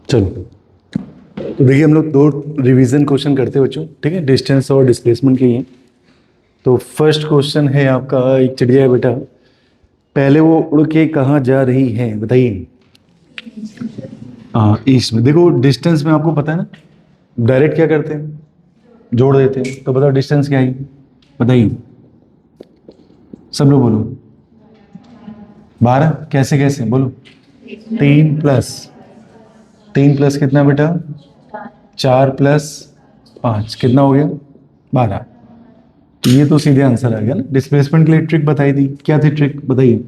चलो, तो देखिए हम लोग दो रिवीजन क्वेश्चन करते हैं बच्चों, ठीक है, डिस्टेंस और डिस्प्लेसमेंट के ही हैं। तो फर्स्ट क्वेश्चन है आपका, एक चिड़िया है बेटा, पहले वो उड़ के कहाँ जा रही है बताइए। हाँ, ईस्ट में। देखो डिस्टेंस में आपको पता है ना, डायरेक्ट क्या करते हैं, जोड़ देते हैं। तो बताओ डिस्टेंस क्या है, बताइए, सब लोग बोलो। 12। कैसे कैसे बोलो। 3 प्लस कितना बेटा, 4 + 5 कितना हो गया, 12। तो ये तो सीधे आंसर आ गया ना। डिस्प्लेसमेंट के लिए ट्रिक बताई थी, क्या थी ट्रिक बताइए।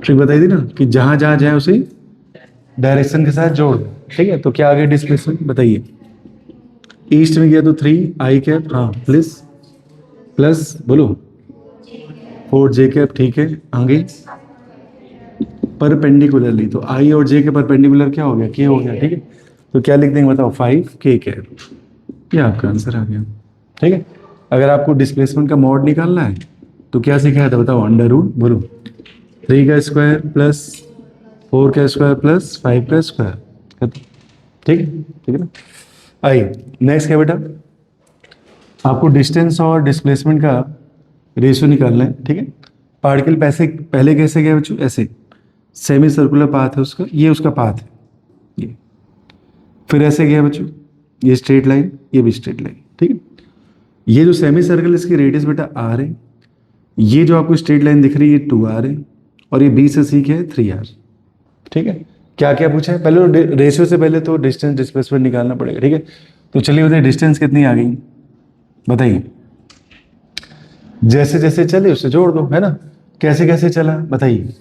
ट्रिक बताई थी ना कि जहां जहां जाए उसे डायरेक्शन के साथ जोड़ दो, ठीक है। तो क्या आ गया डिस्प्लेसमेंट बताइए। ईस्ट में गया तो 3 आई कैप, हाँ, प्लस प्लस बोलो 4 जे कैप, ठीक है। आगे परपेंडिकुलरली, तो आई और जे के परपेंडिकुलर क्या हो गया, के हो गया, ठीक है। तो क्या लिख देंगे बताओ, 5 के कैप। ये आपका आंसर आ गया, ठीक है। अगर आपको डिस्प्लेसमेंट का मॉड निकालना है तो क्या सीखा था बताओ, अंडर रूट बोलो 3 का स्क्वायर प्लस 4 का स्क्वायर प्लस 5 का स्क्वायर, ठीक है, ठीक है ना। आइए नेक्स्ट क्या बेटा, आपको डिस्टेंस और डिस्प्लेसमेंट का रेशियो निकालना है, ठीक है। पार्टिकल पैसे पहले कैसे गया बच्चों, ऐसे सेमी सर्कुलर पाथ है उसका, ये उसका पाथ है ये। फिर ऐसे गया बच्चों, ये स्ट्रेट लाइन, ये भी स्ट्रेट लाइन, ठीक है। ये जो सेमी सर्कल इसकी रेडियस बेटा आर है, ये जो आपको स्ट्रेट लाइन दिख रही है 2r है, और ये बी से सी क्या है 3r, ठीक है। क्या क्या पूछा है, पहले रेशियो से पहले तो डिस्टेंस डिस्प्लेसमेंट निकालना पड़ेगा, ठीक है। तो चलिए बताइए डिस्टेंस कितनी आ गई बताइए। जैसे जैसे चले उससे जोड़ दो, है ना। कैसे कैसे चला बताइए।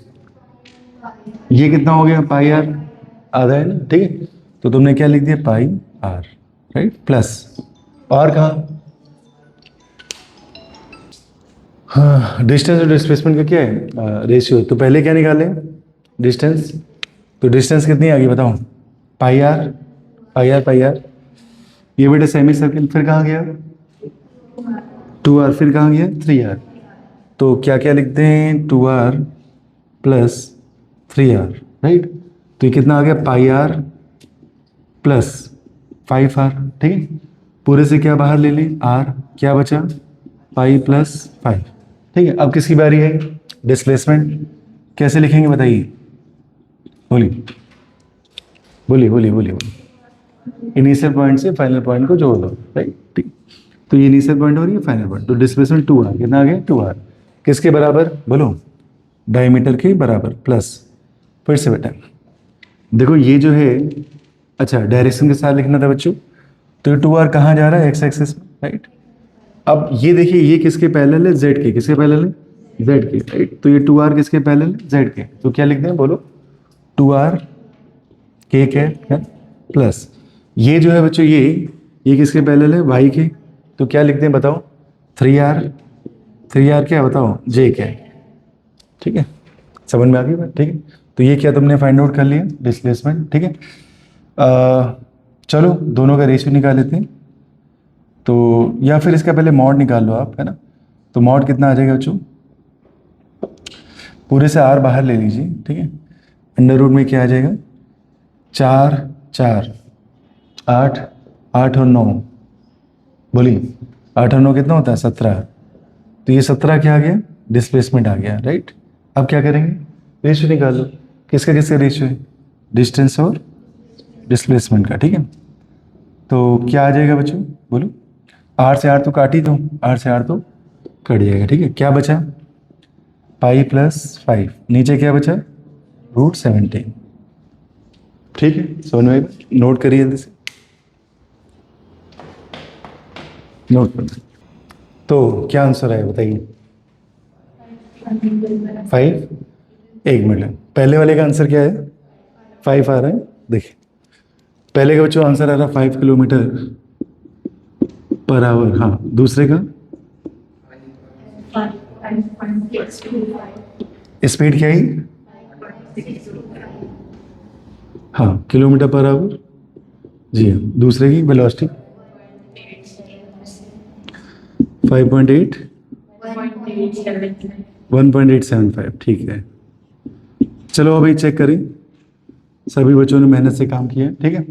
ये कितना हो गया, पाई आर, आधा है ना, ठीक है। तो तुमने क्या लिख दिया, पाई आर, राइट, प्लस और कहा, हाँ, डिस्टेंस और डिस्प्लेसमेंट का क्या है रेशियो। तो पहले क्या निकाले, डिस्टेंस। तो डिस्टेंस कितनी आ गई बताओ, pi r, pi r, pi r. ये बेटा सेमी सर्किल, फिर कहाँ गया 2r, फिर कहाँ गया 3r। तो क्या क्या लिखते हैं, 2r प्लस 3r, राइट। तो ये कितना आ गया, पाई आर प्लस 5r, ठीक है। पूरे से क्या बाहर ले लें, r, क्या बचा, पाई प्लस 5, ठीक है। अब किसकी बारी है, डिस्प्लेसमेंट। कैसे लिखेंगे बताइए, बोलिए बोलिए बोलिए बोलिए बोलिए। इनिशियल पॉइंट से फाइनल पॉइंट को जोड़ दो, राइट, ठीक। तो ये इनिशियल पॉइंट और ये फाइनल पॉइंट, तो डिस्प्लेसमेंट 2r, कितना आ गया 2r, किसके बराबर बोलो, डायमीटर के बराबर, प्लस फिर से बेटा देखो ये जो है, अच्छा डायरेक्शन के साथ लिखना था बच्चों। तो ये 2r कहाँ जा रहा है, एक्स एक्सिस में, राइट। अब ये देखिए ये किसके पैरेलल है, जेड के, किसके पैरेलल है, जेड के, राइट। तो ये 2r किसके पैरेलल है, जेड के। तो क्या लिखते हैं बोलो, 2r के है प्लस ये जो है बच्चों, ये किसके पैरेलल है, वाई के। तो क्या लिखते हैं बताओ, 3r, 3r क्या बताओ, जे के, ठीक है। समझ में आ गई बात, ठीक है। तो ये क्या तुमने फाइंड आउट कर लिया डिस्प्लेसमेंट, ठीक है। चलो दोनों का रेशियो निकाल लेते हैं। तो या फिर इसका पहले मॉड निकाल लो आप, है ना। तो मॉड कितना आ जाएगा बच्चों, पूरे से r बाहर ले लीजिए, ठीक है। अंडर रूट में क्या आ जाएगा, 4 4 8, 8 और 9, बोलिए 8 और 9 कितना होता है, 17। तो ये 17 क्या आ गया, डिस्प्लेसमेंट आ गया, राइट। अब क्या करेंगे, रेशियो निकाल लो, किसका किसका रेशियो है, डिस्टेंस और डिस्प्लेसमेंट का, ठीक है। तो क्या आ जाएगा बच्चों बोलो, r से r तो काट ही दो, r से r तो कट जाएगा, ठीक है। क्या बचा, पाई प्लस 5, नीचे क्या बचा, √17, ठीक है। समझ में, नोट करिए जल्दी से, नोट करना। तो क्या आंसर है बताइए, 5। एक मिनट, पहले वाले का आंसर क्या है, 5 आ रहा है, देखिए पहले का बच्चों आंसर आ रहा है 5 किलोमीटर पर आवर, हाँ। दूसरे का स्पीड क्या है, हाँ, किलोमीटर पर आवर, जी हाँ। दूसरे की वेलोसिटी 5.8, 1.875, ठीक है। चलो अभी चेक करें, सभी बच्चों ने मेहनत से काम किया है, ठीक है।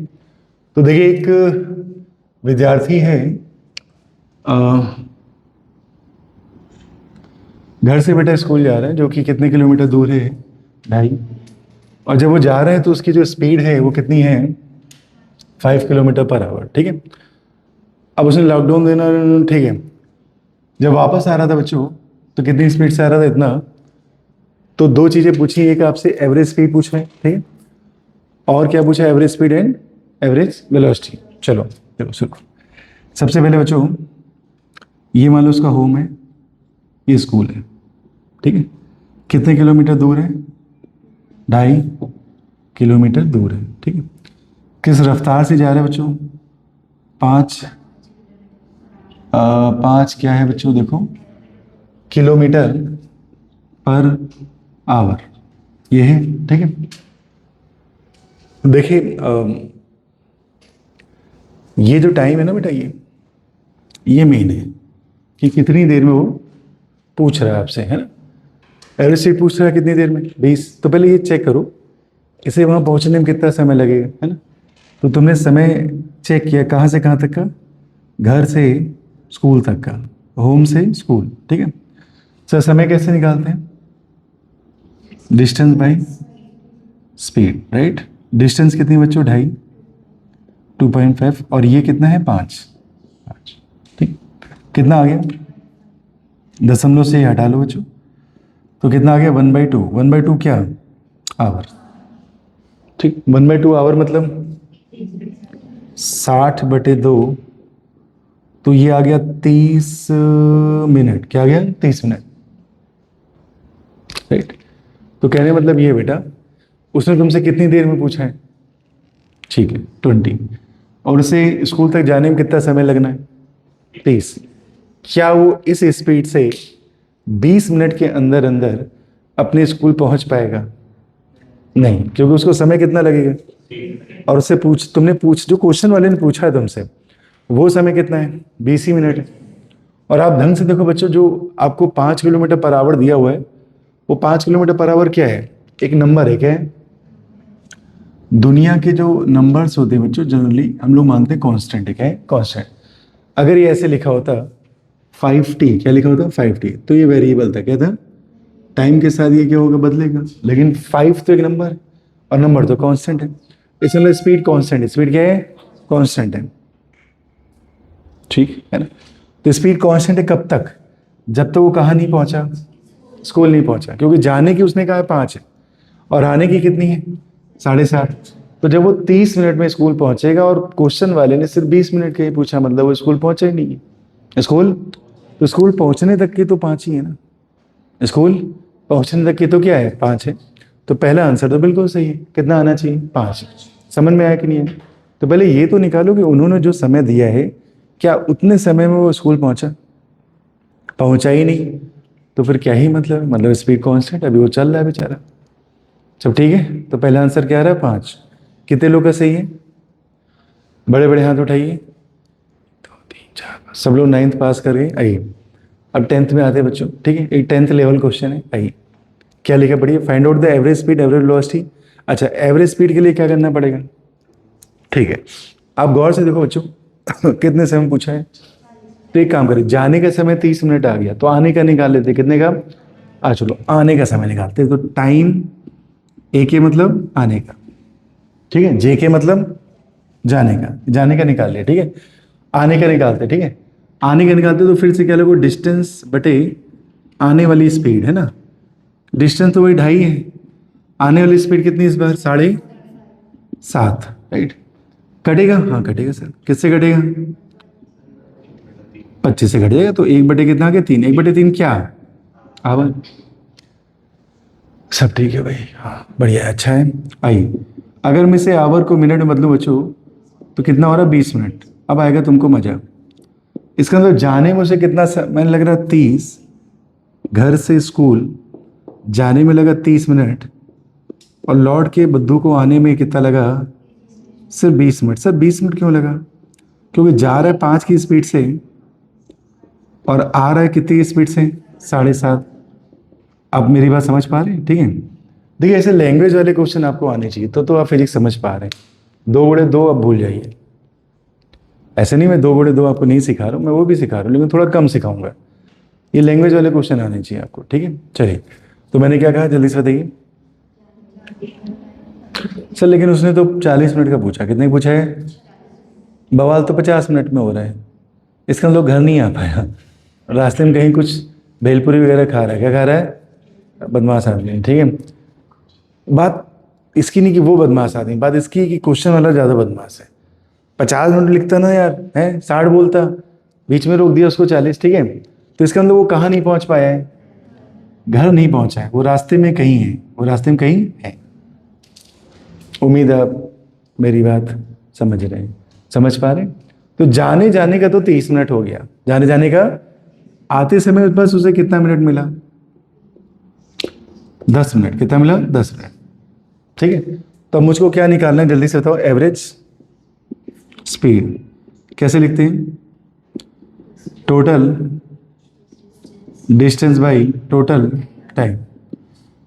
तो देखिए एक विद्यार्थी है, घर से बेटा स्कूल जा रहा है, जो कि कितने किलोमीटर दूर है, 2.5। और जब वो जा रहा है तो उसकी जो स्पीड है वो कितनी है, 5 किलोमीटर पर आवर, ठीक है। अब उसने लॉकडाउन देना, ठीक है। जब वापस आ रहा था बच्चों तो कितनी स्पीड से आ रहा था, इतना। तो दो चीज़ें पूछी, एक आपसे एवरेज स्पीड पूछ रहे हैं, ठीक है, और क्या पूछा, average speed and average velocity. चलो चलो सुनो, सबसे पहले बच्चों ये मान लो उसका होम है, ये स्कूल है, ठीक है। कितने किलोमीटर दूर है, 2.5 किलोमीटर दूर है, ठीक है। किस रफ्तार से जा रहे हैं बच्चों, 5 क्या है बच्चों, देखो, किलोमीटर पर आवर, ये है, ठीक है। देखिए ये जो टाइम है ना बेटा, ये मेन है कि कितनी देर में वो पूछ रहा है आपसे, है ना। एवरेज स्पीड पूछ रहा है कितनी देर में, 20। तो पहले ये चेक करो इसे वहाँ पहुँचने में कितना समय लगेगा, है ना। तो तुमने समय चेक किया, कहाँ से कहाँ तक का, घर से स्कूल तक का, होम से स्कूल, ठीक है। सर समय कैसे निकालते हैं, distance by speed, right. Distance कितनी बच्चों, 2.5, 2.5, और ये कितना है, 5, ठीक। कितना आ गया, दशमलव से हटा लो बच्चों, तो कितना आ गया, 1/2। 1/2 क्या, आवर, ठीक। 1/2 आवर मतलब 60/2, तो ये आ गया 30 मिनट। क्या आ गया, 30 मिनट, राइट। तो कहने मतलब ये बेटा, उसने तुमसे कितनी देर में पूछा है, ठीक है, 20, और उसे स्कूल तक जाने में कितना समय लगना है, 30। क्या वो इस स्पीड से 20 मिनट के अंदर अंदर अपने स्कूल पहुंच पाएगा, नहीं, क्योंकि उसको समय कितना लगेगा। और उससे तुमने जो क्वेश्चन वाले ने पूछा है तुमसे, वो समय कितना है, 20 ही मिनट है। और आप ढंग से देखो बच्चों, जो आपको 5 किलोमीटर पर आवर दिया हुआ है, वो 5 किलोमीटर पर आवर क्या है, एक नंबर है, क्या है। दुनिया के जो नंबर्स होते हैं बच्चों, जनरली हम लोग मानते हैं कांस्टेंट है, क्या है, कांस्टेंट। अगर ये ऐसे लिखा होता 5t, क्या लिखा होता 5t, तो ये वेरिएबल था, क्या था, टाइम के साथ ये क्या होगा, बदलेगा। लेकिन 5 तो एक नंबर है, और नंबर तो कांस्टेंट है, इसलिए स्पीड कांस्टेंट है। स्पीड क्या है, कांस्टेंट है, ठीक है ना। तो स्पीड कांस्टेंट है कब तक, जब तक वो कहाँ नहीं पहुंचा, स्कूल नहीं पहुंचा, क्योंकि जाने की उसने कहा 5 है, और आने की कितनी है, 7.5। तो जब वो 30 मिनट में स्कूल पहुंचेगा, और क्वेश्चन वाले ने सिर्फ 20 मिनट का ही पूछा, मतलब वो स्कूल पहुंचा ही नहीं है। स्कूल पहुंचने तक की तो 5 ही है ना, स्कूल पहुंचने तक की तो क्या है, 5 है। तो पहला आंसर तो बिल्कुल सही है, कितना आना चाहिए, 5। समझ में आया कि नहीं है। तो पहले ये तो निकालो कि उन्होंने जो समय दिया है, क्या उतने समय में वो स्कूल पहुंचा ही नहीं, तो फिर क्या ही मतलब स्पीड कांस्टेंट, अभी वो चल रहा है बेचारा। सब ठीक है। तो पहला आंसर क्या रहा, 5। कितने लोग का सही है, बड़े बड़े हाथ उठाइए, 2 3 4, सब लोग 9th पास कर गए। आइए अब 10th में आते हैं बच्चों, ठीक है। एक 10th लेवल क्वेश्चन है, आइए क्या लिखा पढ़िए, find out the average speed, average velocity. अच्छा, एवरेज स्पीड के लिए क्या करना पड़ेगा, ठीक है। आप गौर से देखो बच्चों कितने समय पूछा है। तो एक काम करें, जाने का समय 30 मिनट आ गया, तो आने का निकाल लेते, कितने का, चलो आने का समय निकालते। तो टाइम ए के मतलब आने का, ठीक है, जे के मतलब जाने का निकाल लिया, ठीक है। आने का निकालते, ठीक है, आने का निकालते तो फिर से क्या लगो, डिस्टेंस बटे आने वाली स्पीड, है ना। डिस्टेंस तो वही 2.5 है, आने वाली स्पीड कितनी इस बार, 7.5, राइट। कटेगा, हाँ कटेगा सर, किससे कटेगा, 25 से कट जाएगा। तो 1/, कितना आ गया, 3, 1/3 क्या, आवर। सब ठीक है भाई, हाँ बढ़िया, अच्छा है। आइए, अगर मैं इसे आवर को मिनट में बदलूं बच्चों, तो कितना हो रहा है, 20 मिनट। अब आएगा तुमको मजा। इसका मतलब जाने में उसे कितना मैंने लग रहा 30, घर से स्कूल जाने में लगा 30 मिनट, और लौट के बुद्धू को आने में कितना लगा, सिर्फ 20 मिनट। सर 20 मिनट क्यों लगा, क्योंकि जा रहा है 5 की स्पीड से, और आ रहा है कितनी स्पीड से, 7.5। अब मेरी बात समझ पा रहे हैं, ठीक है। देखिए ऐसे लैंग्वेज वाले क्वेश्चन आपको आने चाहिए तो आप फिजिक्स समझ पा रहे हैं। 2 × 2 अब भूल जाइए। ऐसे नहीं मैं 2 × 2 आपको नहीं सिखा रहा हूँ, मैं वो भी सिखा रहा हूँ लेकिन थोड़ा कम सिखाऊंगा। ये लैंग्वेज वाले क्वेश्चन आने चाहिए आपको, ठीक है। चलिए, तो मैंने क्या कहा जल्दी से बताइए सर। लेकिन उसने तो 40 मिनट का पूछा, कितने पूछा है? बवाल तो 50 मिनट में हो रहा है। इसका लोग घर नहीं आ पाया, रास्ते में कहीं कुछ भेलपुरी वगैरह खा रहा है। क्या खा रहा है? बदमाश आदमी, ठीक है। बात इसकी नहीं कि वो बदमाश आदमी, बात इसकी कि क्वेश्चन वाला ज़्यादा बदमाश है। 50 मिनट लिखता ना यार, है 60 बोलता, बीच में रोक दिया उसको 40, ठीक है। तो इसका मतलब वो कहाँ नहीं पहुँच पाया है? घर नहीं पहुँचा है, वो रास्ते में कहीं है, वो रास्ते में कहीं है। उम्मीद है आप मेरी बात समझ रहे हैं, समझ पा रहे हैं। तो जाने जाने का तो 30 मिनट हो गया, जाने जाने का। आते समय बस उसे कितना मिनट मिला? 10 मिनट। कितना मिला? 10 मिनट, ठीक है। तो अब मुझको क्या निकालना है जल्दी से बताओ? एवरेज स्पीड कैसे लिखते हैं? Total distance by total time.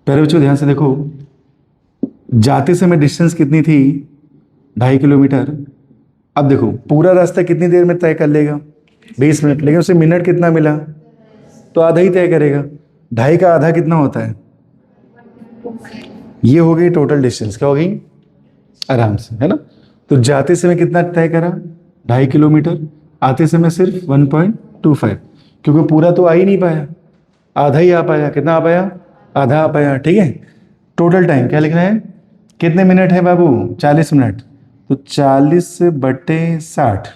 पहले बच्चों ध्यान से देखो, जाते समय डिस्टेंस कितनी थी? 2.5 किलोमीटर। अब देखो पूरा रास्ता कितनी देर में तय कर लेगा? 20 मिनट। लेकिन उसे मिनट कितना मिला? तो आधा ही तय करेगा। 2.5 का आधा कितना होता है? ये हो गई टोटल डिस्टेंस। क्या हो गई? आराम से, है ना। तो जाते समय कितना तय करा? 2.5 किलोमीटर। आते समय सिर्फ 1.25, क्योंकि पूरा तो आ ही नहीं पाया, आधा ही आ पाया। कितना आ पाया? आधा आ पाया, ठीक है। टोटल टाइम क्या लिखना है? कितने मिनट है बाबू? 40 मिनट। तो 40/60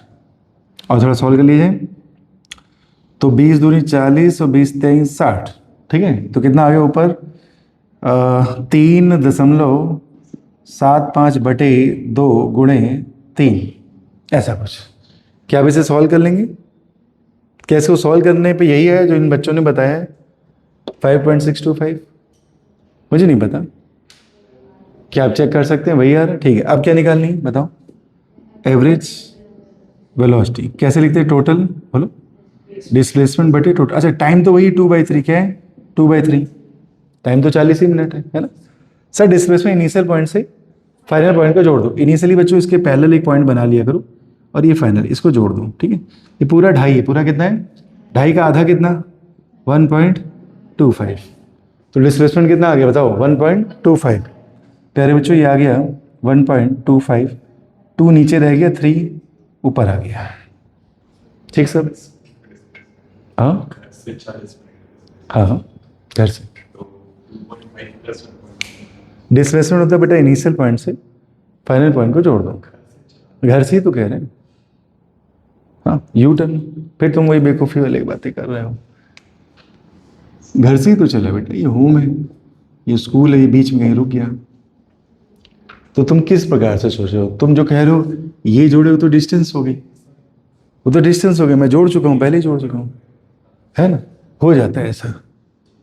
और थोड़ा सॉल्व कर लीजिए। तो 20 दूनी 40 और 20 23 60, ठीक है। तो कितना आ गया ऊपर? 3.75/2 ऐसा कुछ। क्या आप इसे सॉल्व कर लेंगे? क्या इसको सॉल्व करने पे यही है जो इन बच्चों ने बताया है? 5.625? मुझे नहीं पता, क्या आप चेक कर सकते हैं? वही आ रहा है, ठीक है। अब क्या निकालनी है बताओ? एवरेज वेलोसिटी कैसे लिखते हैं? टोटल बोलो, डिस्प्लेसमेंट बटे टोटल। अच्छा, टाइम तो वही 2/3। क्या है? 2/3। टाइम तो 40 ही मिनट है ना सर। डिस्प्लेसमेंट इनिशियल पॉइंट से फाइनल पॉइंट को जोड़ दो। इनिशियली बच्चों इसके पैरेलल एक पॉइंट बना लिया करो, और ये फाइनल, इसको जोड़ दो, ठीक है। ये पूरा 2.5 है। पूरा कितना है? 2.5 का आधा कितना? 1.25। तो डिस्प्लेसमेंट कितना आ गया बताओ? 1.25। प्यारे बच्चों ये आ गया 1.25। 2 नीचे रह गया, 3 ऊपर आ गया, ठीक सर। हाँ हाँ, घर से डिस्प्लेसमेंट होता है बेटा इनिशियल पॉइंट से फाइनल पॉइंट को जोड़ दो। घर से ही तो कह रहे हैं। हाँ, यू टर्न। फिर तुम वही बेवकूफ़ी वाली बातें कर रहे हो। घर से ही तो चला बेटा, ये होम है, ये स्कूल है, ये बीच में कहीं रुक गया। तो तुम किस प्रकार से सोच रहे हो? तुम जो कह रहे हो ये जोड़े हो तो डिस्टेंस हो गई, वो तो डिस्टेंस हो गया, मैं जोड़ चुका हूँ, पहले ही जोड़ चुका हूँ, है ना। हो जाता है ऐसा।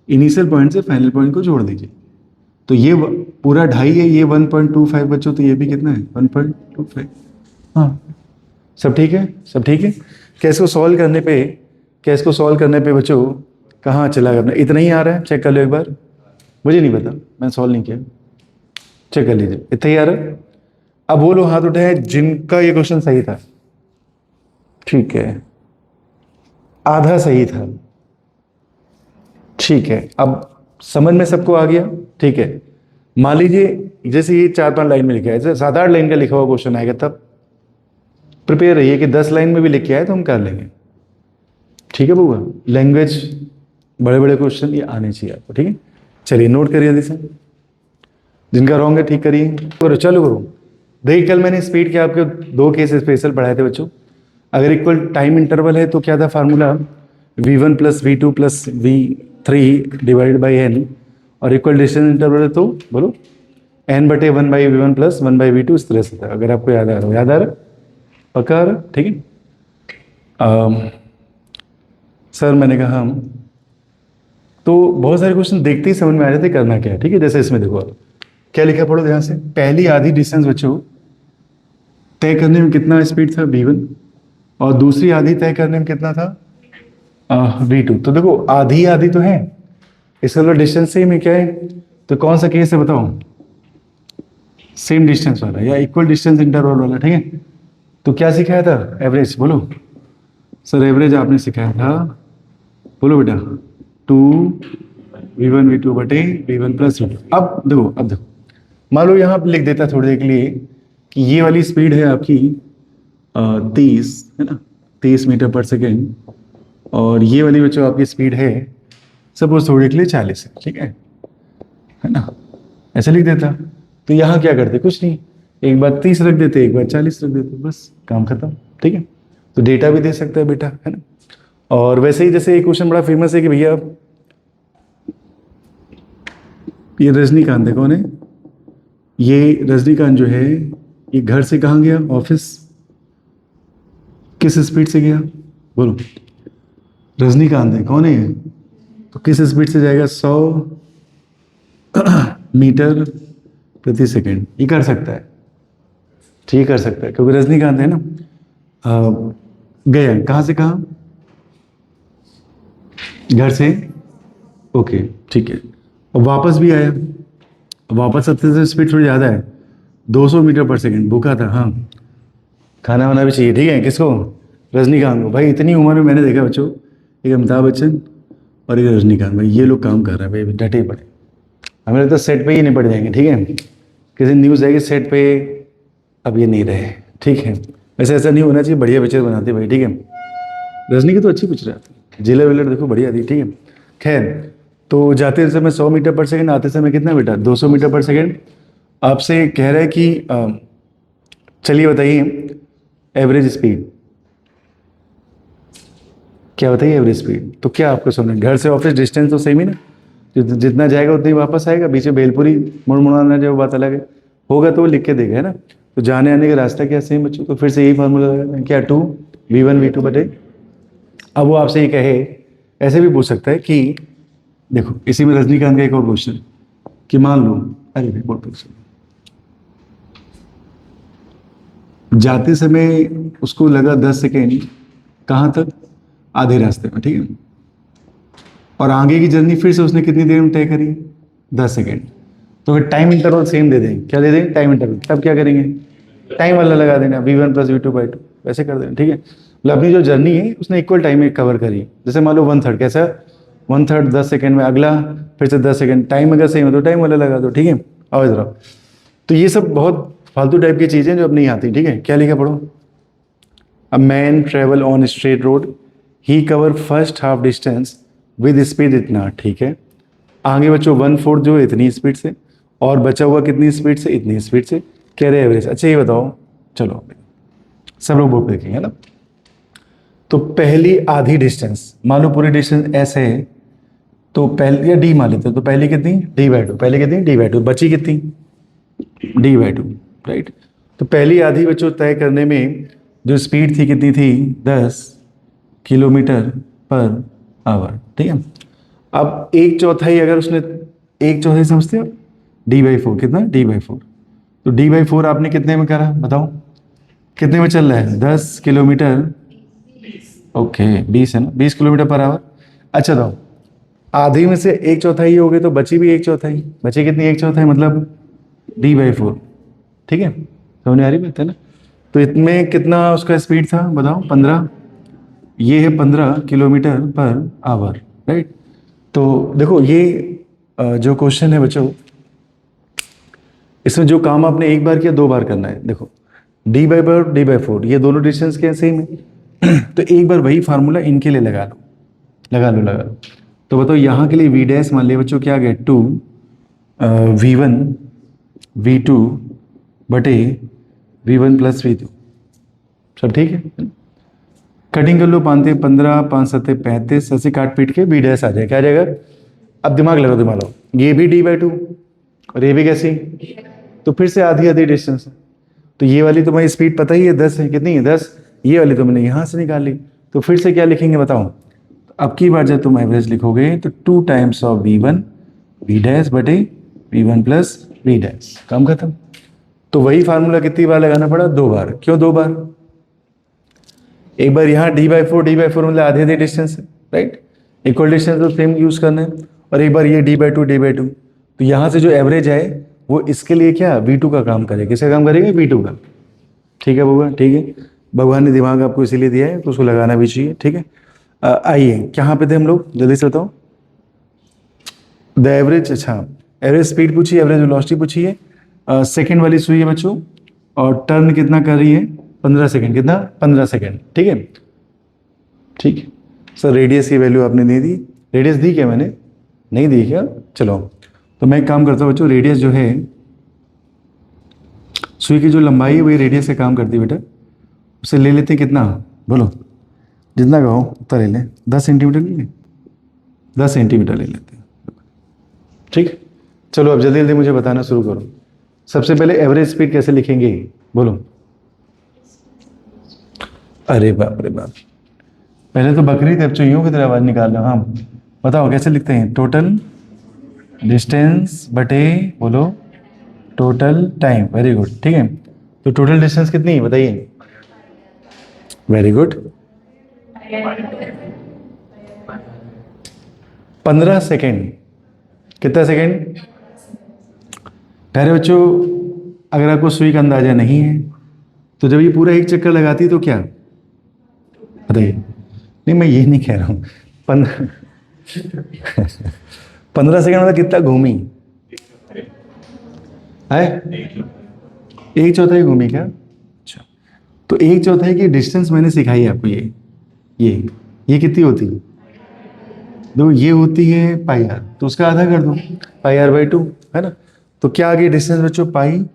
इनिशियल पॉइंट से फाइनल पॉइंट को जोड़ दीजिए। तो ये पूरा 2.5 है, ये 1.25 बच्चों, तो ये भी कितना है? 1.25। हाँ, सब ठीक है, सब ठीक है। कैसे को सॉल्व करने पे, कैसे को सॉल्व करने पे बच्चों कहाँ चला गया? इतना ही आ रहा है? चेक कर लो एक बार। मुझे नहीं पता, मैं सॉल्व नहीं किया, चेक कर लीजिए। इतना ही आ रहा है। अब वो लोग हाथ उठाए जिनका ये क्वेश्चन सही था, ठीक है, आधा सही था, ठीक है। अब समझ में सबको आ गया, ठीक है। मान लीजिए जैसे ये 4-5 लाइन में लिखा है, जैसे 7-8 लाइन का लिखा हुआ क्वेश्चन आएगा, तब प्रिपेयर रहिए कि 10 लाइन में भी लिख के आए तो हम कर लेंगे, ठीक है बउआ। लैंग्वेज बड़े बड़े क्वेश्चन ये आने चाहिए आपको, ठीक है। चलिए नोट करिए जल्दी से, जिनका रॉन्ग है ठीक करिए। करो, चालू करो। देखिए कल मैंने स्पीड के आपके 2 केस स्पेशल पढ़ाए थे बच्चों। अगर इक्वल टाइम इंटरवल है तो क्या था formula? v1 + v2 + v3 divided by n। और इक्वल डिस्टेंस इंटरवल है तो बोलो n/1/v1 + 1/v2। इस तरह से था, अगर आपको याद आ रहा हो। याद आ रहा? पक्का आ रहा? ठीक है। सर मैंने कहा हम तो बहुत सारे क्वेश्चन देखते ही समझ में आ जाते करना क्या है, ठीक है। जैसे इसमें देखो आप क्या लिखा, पढ़ो ध्यान से। पहली आधी डिस्टेंस बच्चों तय करने में कितना स्पीड था? v1। और दूसरी आधी तय करने में कितना था? v2। तो देखो आधी आधी तो है, इसका मतलब डिस्टेंस सेम है। क्या है? तो कौन सा केस है बताओ? सेम डिस्टेंस वाला या इक्वल डिस्टेंस इंटरवल वाला, ठीक है। तो क्या सिखाया था? एवरेज। बोलो सर, एवरेज आपने सिखाया था, बोलो बेटा, 2 v1 v2 बटे v1 प्लस v2। अब देखो मान लो यहाँ पे लिख देता थोड़ी देर के लिए कि ये वाली स्पीड है आपकी 30, है ना, 30 मीटर पर सेकेंड, और ये वाली बच्चों आपकी स्पीड है सपोज थोड़ी के लिए 40 है, ठीक है ना, ऐसे लिख देता। तो यहाँ क्या करते? कुछ नहीं, एक बार 30 रख देते, एक बार 40 रख देते, बस काम खत्म, ठीक है। तो डेटा भी दे सकता है बेटा, है ना। और वैसे ही जैसे एक क्वेश्चन बड़ा फेमस है कि भैया ये रजनीकांत है, कौन है ये? रजनीकांत जो है ये घर से कहाँ गया? ऑफिस। किस स्पीड से गया? बोलो, रजनीकांत है, कौन है ये? तो किस स्पीड से जाएगा? 100 मीटर प्रति सेकेंड। ये कर सकता है, ठीक, कर सकता है, क्योंकि रजनीकांत है ना। गया कहाँ से कहाँ? घर से, ओके, ठीक है। और वापस भी आया, वापस सबसे स्पीड थोड़ी ज़्यादा है, 200 मीटर पर सेकेंड। भूखा था, हाँ, खाना वाना भी चाहिए, ठीक है। किसको? रजनीकांत को। भाई इतनी उम्र में मैंने देखा बच्चों, एक अमिताभ बच्चन और एक रजनीकांत, भाई ये लोग काम कर रहे हैं, भाई डटे पड़े। हमें लगता है सेट पे ही निपट जाएंगे, ठीक है। किसी न्यूज़ आएगी सेट पे, अब ये नहीं रहे, ठीक है। वैसे ऐसा नहीं होना चाहिए, बढ़िया पिक्चर बनाते भाई, ठीक है। रजनी की तो अच्छी पिक्चर आती है, जेलर वेलर देखो बढ़िया थी, ठीक है। खैर, तो जाते समय 100 मीटर पर सेकेंड, आते समय कितना बेटा? 200 मीटर पर सेकेंड। आपसे कह रहा है कि चलिए बताइए एवरेज स्पीड क्या? बताइए एवरेज स्पीड। तो क्या आपको सुनना है? घर से ऑफिस डिस्टेंस तो सेम ही ना, जितना जाएगा उतना ही वापस आएगा, बीच में भेलपुरी मुड़ मुड़ाना जो बात अलग है, होगा तो वो लिख के देगा, है ना। तो जाने आने का रास्ता क्या सेम बच्चों? तो फिर से यही फार्मूला लगाना है, क्या? 2v1 v2 बटे। अब वो आपसे ये कहे, ऐसे भी पूछ सकता है कि देखो इसी में रजनीकांत का एक और क्वेश्चन कि मान लो, अरे भाई बहुत क्वेश्चन, जाते समय उसको लगा 10 सेकेंड, कहाँ तक? आधे रास्ते में, ठीक है। और आगे की जर्नी फिर से उसने कितनी देर में तय करी? 10 सेकेंड। तो फिर टाइम इंटरवल सेम दे देंगे, क्या दे देंगे? Time interval. तब क्या करेंगे? टाइम वाला लगा देना, v1 प्लस v2/2, वैसे कर देना, ठीक है। मतलब अपनी जो जर्नी है उसने इक्वल टाइम में कवर करी। जैसे मान लो 1/3, कैसा? 1/3 10 सेकेंड में, अगला फिर से 10 सेकेंड। टाइम अगर सेम है तो टाइम वाला लगा दो, ठीक है। आओ इधर आओ। तो ये सब बहुत फालतू टाइप की चीज़ें जो अब नहीं आती, ठीक है। क्या लिखा पढ़ो? A man travel on straight road, he cover first half distance with speed इतना, ठीक है। आगे बच्चों 1/4 जो है इतनी स्पीड से, और बचा हुआ कितनी स्पीड से? इतनी स्पीड से। कह रहे एवरेज। अच्छा ये बताओ, चलो सब लोग बोर्ड पे देखेंगे ना। तो पहली आधी डिस्टेंस, मान लो पूरी डिस्टेंस ऐसे है, तो पहले या डी मान लेते हैं, तो पहली कितनी? d/2। पहले कितनी? d/2। बची कितनी? d/2, right. तो पहली आधी बच्चों तय करने में जो स्पीड थी कितनी थी? 10 किलोमीटर पर आवर, ठीक है। अब 1/4 अगर उसने, 1/4 समझते हो? d/4 कितना? d/4। तो d/4 आपने कितने में करा बताओ? कितने में चल रहा है? 10 किलोमीटर, ओके 20 है ना, 20 किलोमीटर पर आवर। अच्छा तो आधी में से 1/4 हो गए, तो बची भी 1/4। बची कितनी? 1/4, मतलब d/4, ठीक है। समझ आ रही बात है ना। तो इसमें कितना उसका स्पीड था बताओ? 15। ये है 15 किलोमीटर पर आवर, राइट। तो देखो ये जो क्वेश्चन है बच्चों, इसमें जो काम आपने एक बार किया 2 बार करना है। देखो d/4 ये दोनों डिस्टेंस क्या सेम है तो एक बार वही फार्मूला इनके लिए लगा लो, लगा लो, लगा लो। तो बताओ यहाँ के लिए v डैश मान लिया बच्चों, क्या आ गया? 2 v1 v2 बटे v1 प्लस v2, सब ठीक है। कटिंग कर लो, 15 5 7 35, ऐसे काट पीट के v डैश आ जाए, क्या आ जाएगा? अब दिमाग लगाओ, दिमाग लगाओ, ये भी d/2 और ये भी कैसी? तो फिर से आधी आधी डिस्टेंस है। तो ये वाली तुम्हारी स्पीड पता ही है 10 है, कितनी है? 10। ये वाली तुमने यहाँ से निकाल ली, तो फिर से क्या लिखेंगे बताओ? अब की बार जब तुम एवरेज लिखोगे तो 2 times of v1 v dash बटे v1 प्लस v डैश, काम खत्म। तो वही फार्मूला कितनी बार लगाना पड़ा? 2 बार। क्यों 2 बार? एक बार यहाँ d/4 मतलब आधे आधे डिस्टेंस है, राइट। इक्वल डिस्टेंस तो सेम यूज करना है। और एक बार ये d/2 तो यहाँ से जो एवरेज है वो इसके लिए क्या V2 का काम करेगा, किसका काम करेगा, V2 का। ठीक है बबुआ, ठीक है, भगवान ने दिमाग आपको इसीलिए दिया है तो उसको लगाना भी चाहिए। ठीक है, आइए कहाँ पे थे हम लोग, जल्दी से बताओ। द एवरेज, अच्छा एवरेज स्पीड पूछी, एवरेज वेलोसिटी पूछी है। सेकेंड वाली सुई है बच्चों, और टर्न कितना कर रही है, 15 सेकेंड, कितना 15 सेकेंड। ठीक है, ठीक है सर, रेडियस की वैल्यू आपने दे दी, रेडियस दी क्या मैंने, नहीं दी क्या, चलो तो मैं एक काम करता हूँ बच्चों, रेडियस जो है सुई की जो लंबाई है वही रेडियस से काम करती है बेटा, उसे ले लेते हैं कितना, बोलो जितना कहो उतना ले लें, 10 सेंटीमीटर ले लें, 10 सेंटीमीटर ले लेते हैं। ठीक, चलो अब जल्दी जल्दी मुझे बताना शुरू करो। सबसे पहले एवरेज स्पीड कैसे लिखेंगे, बोलो। अरे बाप रे बाप, पहले तो बकरी तब चाहिए की तरह आवाज निकाल रहा हूँ। हाँ बताओ कैसे लिखते हैं, टोटल डिस्टेंस बटे, बोलो टोटल टाइम, वेरी गुड। ठीक है, तो टोटल डिस्टेंस कितनी है बताइए, वेरी गुड, 15 सेकेंड, कितना सेकेंड प्यारे बच्चों। अगर आपको सुई का अंदाजा नहीं है तो जब ये पूरा एक चक्कर लगाती तो क्या बताइए, नहीं मैं ये नहीं कह रहा हूँ, 15 सेकेंड मतलब कितना घूमी है, एक चौथाई घूमी क्या, अच्छा तो एक चौथाई की डिस्टेंस मैंने सिखाई है आपको, ये कितनी होती है, देखो ये होती है पाई आर, तो उसका आधा कर दो, पाई आर बाई 2 है ना। तो क्या आ गई डिस्टेंस बच्चों, पाई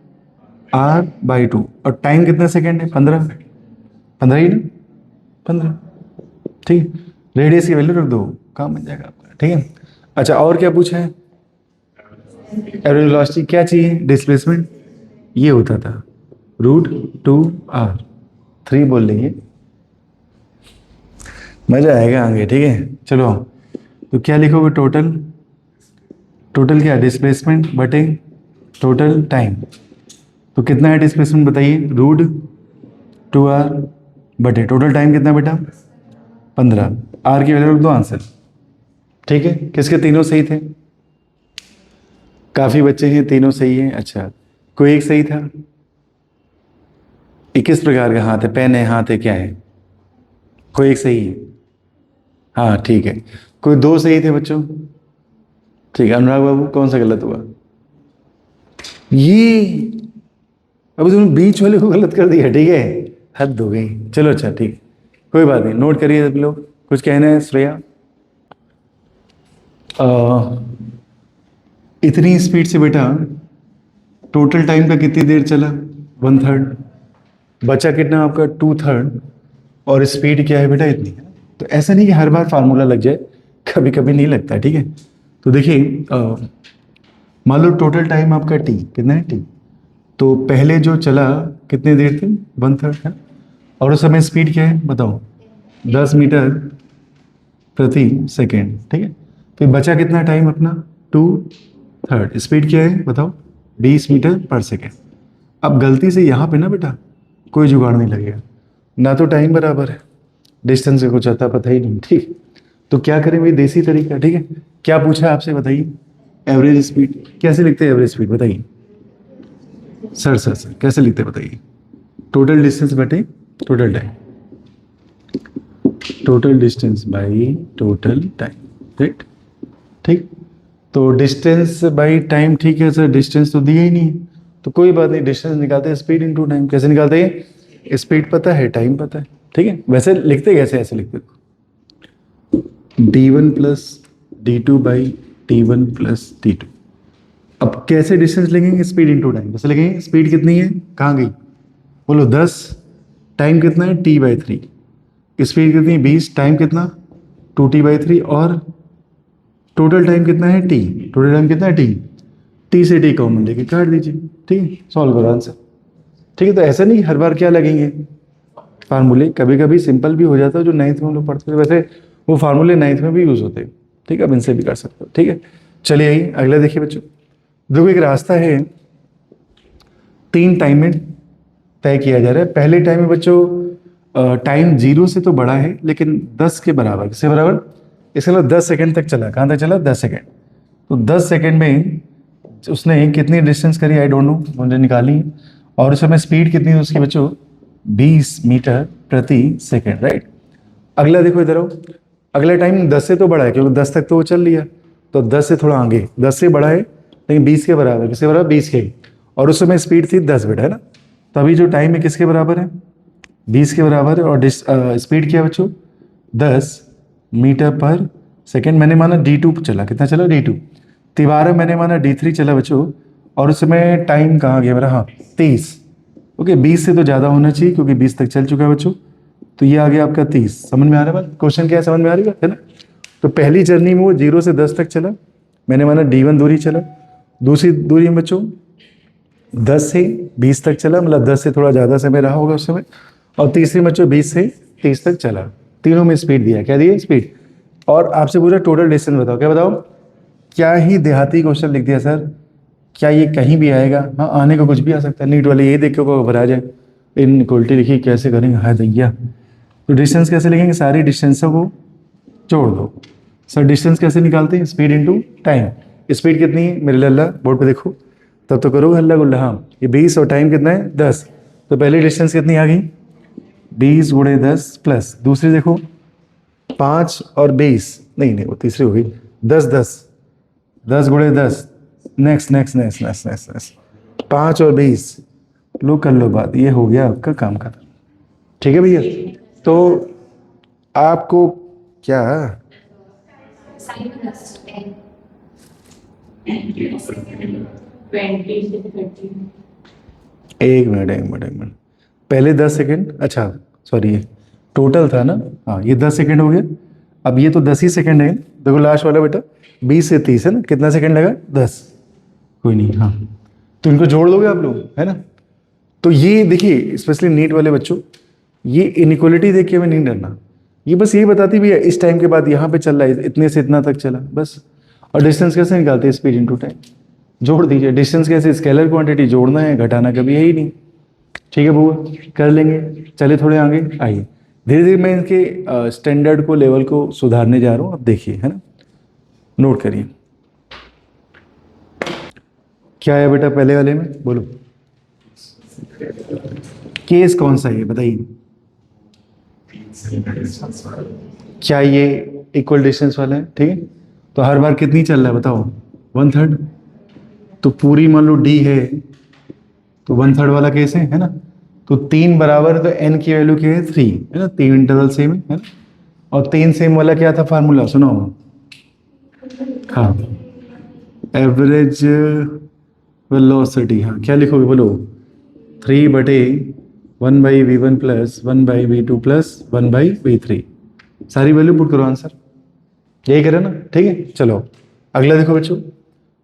आर बाई 2, और टाइम कितना सेकेंड है, 15, 15 ही ना, 15। ठीक, रेडियस की वैल्यू रख दो, काम बन जाएगा आपका। ठीक है, अच्छा और क्या पूछा है, एवरेज वेलोसिटी क्या चाहिए, डिस्प्लेसमेंट ये होता था √2r, 3 बोल लेंगे, मजा आएगा आगे। ठीक है, चलो तो क्या लिखोगे, टोटल, टोटल क्या डिस्प्लेसमेंट बटे टोटल टाइम, तो कितना है डिस्प्लेसमेंट बताइए, √2r बटे टोटल टाइम कितना बेटा 15, आर की वैल्यू रख दो, आंसर। ठीक है, किसके तीनों सही थे, काफी बच्चे हैं तीनों सही हैं, अच्छा कोई एक सही था, ये किस प्रकार का हाथ है, पेन है, हाथ है, क्या है, कोई एक सही है, हाँ ठीक है, कोई दो सही थे बच्चों, ठीक है अनुराग बाबू कौन सा गलत हुआ, ये अभी तुमने बीच वाले को गलत कर दिया, ठीक है हद हो गई, चलो अच्छा ठीक, कोई बात नहीं, नोट करिए सब लोग, कुछ कहना है श्रेया, इतनी स्पीड से बेटा टोटल टाइम का कितनी देर चला, 1/3, बचा कितना आपका 2/3, और स्पीड क्या है बेटा इतनी, तो ऐसा नहीं कि हर बार फार्मूला लग जाए, कभी कभी नहीं लगता है। ठीक है, तो देखिए मान लो टोटल टाइम आपका t कितना है, t तो पहले जो चला कितने देर थे, 1/3 है, और उस समय स्पीड क्या है बताओ, 10 मीटर प्रति सेकेंड। ठीक है, फिर बचा कितना टाइम अपना, 2/3, स्पीड क्या है बताओ, 20 मीटर पर सेकेंड। अब गलती से यहाँ पे ना बेटा कोई जुगाड़ नहीं लगेगा, ना तो टाइम बराबर है, डिस्टेंस का कुछ आता पता ही नहीं। ठीक, तो क्या करें भाई, देसी तरीका। ठीक है, क्या पूछा है आपसे बताइए, एवरेज स्पीड कैसे लिखते हैं, एवरेज स्पीड बताइए सर, सर कैसे लिखते हैं बताइए, टोटल डिस्टेंस बटे total time, total distance by total time, right. ठीक, तो डिस्टेंस बाई टाइम, ठीक है सर डिस्टेंस तो दिया ही नहीं है, तो कोई बात नहीं, डिस्टेंस निकालते हैं स्पीड इनटू टाइम, कैसे निकालते हैं, स्पीड पता है टाइम पता है। ठीक है, वैसे लिखते कैसे, ऐसे लिखते d1 plus d2 by t1 plus t2। अब कैसे डिस्टेंस लिखेंगे, स्पीड इनटू टाइम, कैसे लिखेंगे, स्पीड कितनी है, कहाँ गई बोलो 10, टाइम कितना है t/3, स्पीड कितनी है 20, टाइम कितना 2t/3, और टोटल टाइम कितना है t, टोटल टाइम कितना है t से t कॉमन लेके काट दीजिए। ठीक है, सॉल्व करो आंसर। ठीक है, तो ऐसा नहीं हर बार क्या लगेंगे फार्मूले, कभी कभी सिंपल भी हो जाता है, जो 9th में हम लोग पढ़ते थे वैसे वो फार्मूले 9th में भी यूज होते हैं। ठीक है, अब इनसे भी कर सकते हो। ठीक है, चलिए आइए अगला देखिए बच्चों, देखो एक रास्ता है 3 टाइम में तय किया जा रहा है। पहले टाइम में बच्चों टाइम 0 से तो बड़ा है लेकिन 10 के बराबर, किससे बराबर, इसके मतलब 10 सेकेंड तक चला, कहाँ तक चला 10 सेकेंड, तो 10 सेकेंड में उसने कितनी डिस्टेंस करी आई डोंट नो, मुझे निकाली है। और उस समय स्पीड कितनी है उसकी बच्चों, 20 मीटर प्रति सेकेंड, राइट। अगला देखो इधर आओ, अगला टाइम 10 से तो बड़ा है क्योंकि 10 तक तो वो चल लिया, तो 10 से थोड़ा आगे, 10 से बड़ा है लेकिन 20 के बराबर, किसके बराबर, 20 के। और उस समय स्पीड थी 10 बेटा, है ना। तो अभी जो टाइम है किसके बराबर है, 20 के बराबर है। और स्पीड क्या है बच्चों, 10 मीटर पर सेकेंड। मैंने माना D2 चला, कितना चला, D2। तिबारा मैंने माना D3 चला बच्चों। और उस समय टाइम कहाँ गया मेरा, हाँ 23। ओके, 20 से तो ज़्यादा होना चाहिए क्योंकि 20 तक चल चुका है बच्चों। तो ये आ गया आपका 30। समझ में आ रहा है बात, क्वेश्चन क्या है, समझ में आ रही है ना। तो पहली जर्नी में वो 0 से 10 तक चला, मैंने माना D1 दूरी चला। दूसरी दूरी में बच्चों 10 से 20 तक चला, मतलब 10 से थोड़ा ज़्यादा समय रहा होगा उस समय। और तीसरी बच्चों 20 से 30 तक चला। तीनों में स्पीड दिया, क्या दिया, स्पीड। और आपसे पूरा टोटल डिस्टेंस बताओ, क्या बताओ, क्या ही देहाती क्वेश्चन लिख दिया सर, क्या ये कहीं भी आएगा। हाँ, आने को कुछ भी आ सकता है, नीट वाले यही देख के को घबरा जाए, इन इक्वलिटी लिखी कैसे करेंगे, हाय दैया। तो डिस्टेंस कैसे लिखेंगे, सारी डिस्टेंसों को जोड़ दो। सर डिस्टेंस कैसे निकालते हैं, स्पीड इनटू टाइम। स्पीड कितनी है मेरे लल्ला, बोर्ड पे देखो, तब तो करो हल्ला गुल्ला। हाँ, ये 20 और टाइम कितना है 10। तो पहली डिस्टेंस कितनी आ गई, 20 गुणे 10 प्लस दूसरी देखो 5 और 20, नहीं वो तीसरी हो गई, 10 10, 10 गुणे 10, next next next next next next 5 और 20, लो कर लो बात, ये हो गया आपका काम खत्म। ठीक है भैया। तो आपको क्या, एक मिनट, पहले 10 सेकेंड, अच्छा सॉरी ये टोटल था ना, हाँ ये 10 सेकेंड हो गया। अब ये तो 10 ही सेकेंड है, देखो लास्ट वाला बेटा 20 से 30 है ना, कितना सेकेंड लगा, 10। कोई नहीं, हाँ तो इनको जोड़ दोगे आप लोग, है ना। तो ये देखिए स्पेशली नीट वाले बच्चों, ये इनइक्वलिटी देख के हमें नहीं डरना, ये बस यही बताती भी है इस टाइम के बाद यहाँ पे चल रहा है, इतने से इतना तक चला बस। और डिस्टेंस कैसे निकालते हैं, स्पीड इनटू टाइम, जोड़ दीजिए। डिस्टेंस कैसे, स्केलर क्वांटिटी, जोड़ना है घटाना कभी है ही नहीं। ठीक है बुआ, कर लेंगे। चले थोड़े आगे आइए, धीरे धीरे मैं इनके स्टैंडर्ड को, लेवल को सुधारने जा रहा हूँ, अब देखिए, है ना, नोट करिए। क्या है बेटा पहले वाले में, बोलो केस कौन सा है बताइए। क्या ये इक्वल डिस्टेंस वाला है, ठीक है। तो हर बार कितनी चल रहा है बताओ, 1/3। तो पूरी मान लो D है तो 1/3 वाला केस है ना। तो 3 बराबर, तो n की वैल्यू क्या है 3, है ना, 3 इंटरवल सेम है ना। और 3 सेम वाला क्या था फार्मूला, सुनो। हाँ, एवरेज वेलोसिटी, हाँ क्या लिखोगे बोलो, 3/1/v1 plus 1/v2 plus 1/v3। सारी वैल्यू पुट करो, आंसर यही करे ना, ठीक है। चलो अगला देखो बच्चों,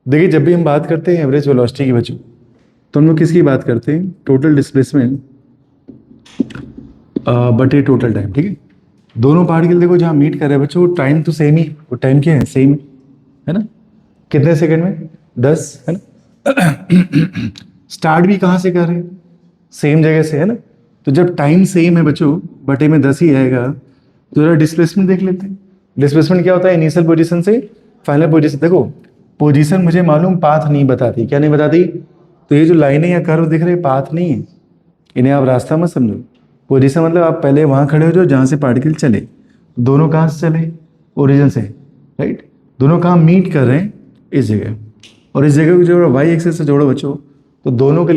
देखिए जब भी हम बात करते हैं एवरेज वेलोसिटी की बच्चों, तो हम लोग किसकी बात करते हैं, टोटल डिस्प्लेसमेंट बटे टोटल टाइम, ठीक है। दोनों पार्टिकल देखो जहाँ मीट कर रहे हैं बच्चों, टाइम तो सेम ही, वो टाइम क्या है, सेम है ना। कितने सेकंड में, 10, है ना। स्टार्ट भी कहाँ से कर रहे हैं, सेम जगह से, है ना। तो जब टाइम सेम है बच्चों, बटे में 10 ही आएगा, तो जरा डिस्प्लेसमेंट देख लेते हैं। डिस्प्लेसमेंट क्या होता है, इनिशियल पोजीशन से फाइनल पोजीशन। देखो पोजीशन मुझे मालूम, पाथ नहीं बताती, क्या नहीं बताती। तो ये जो लाइनें या कर्व दिख रहे हैं, पाथ नहीं है, इन्हें आप रास्ता मत समझो। पोजीशन मतलब आप पहले वहाँ खड़े हो जाओ जहाँ से पार्टिकल चले। दोनों कहाँ से चले, ओरिजिन से, राइट। दोनों कहाँ मीट कर रहे हैं, इस जगह। और इस जगह को जो वाई एक्सिस से जोड़ो बच्चों, तो दोनों के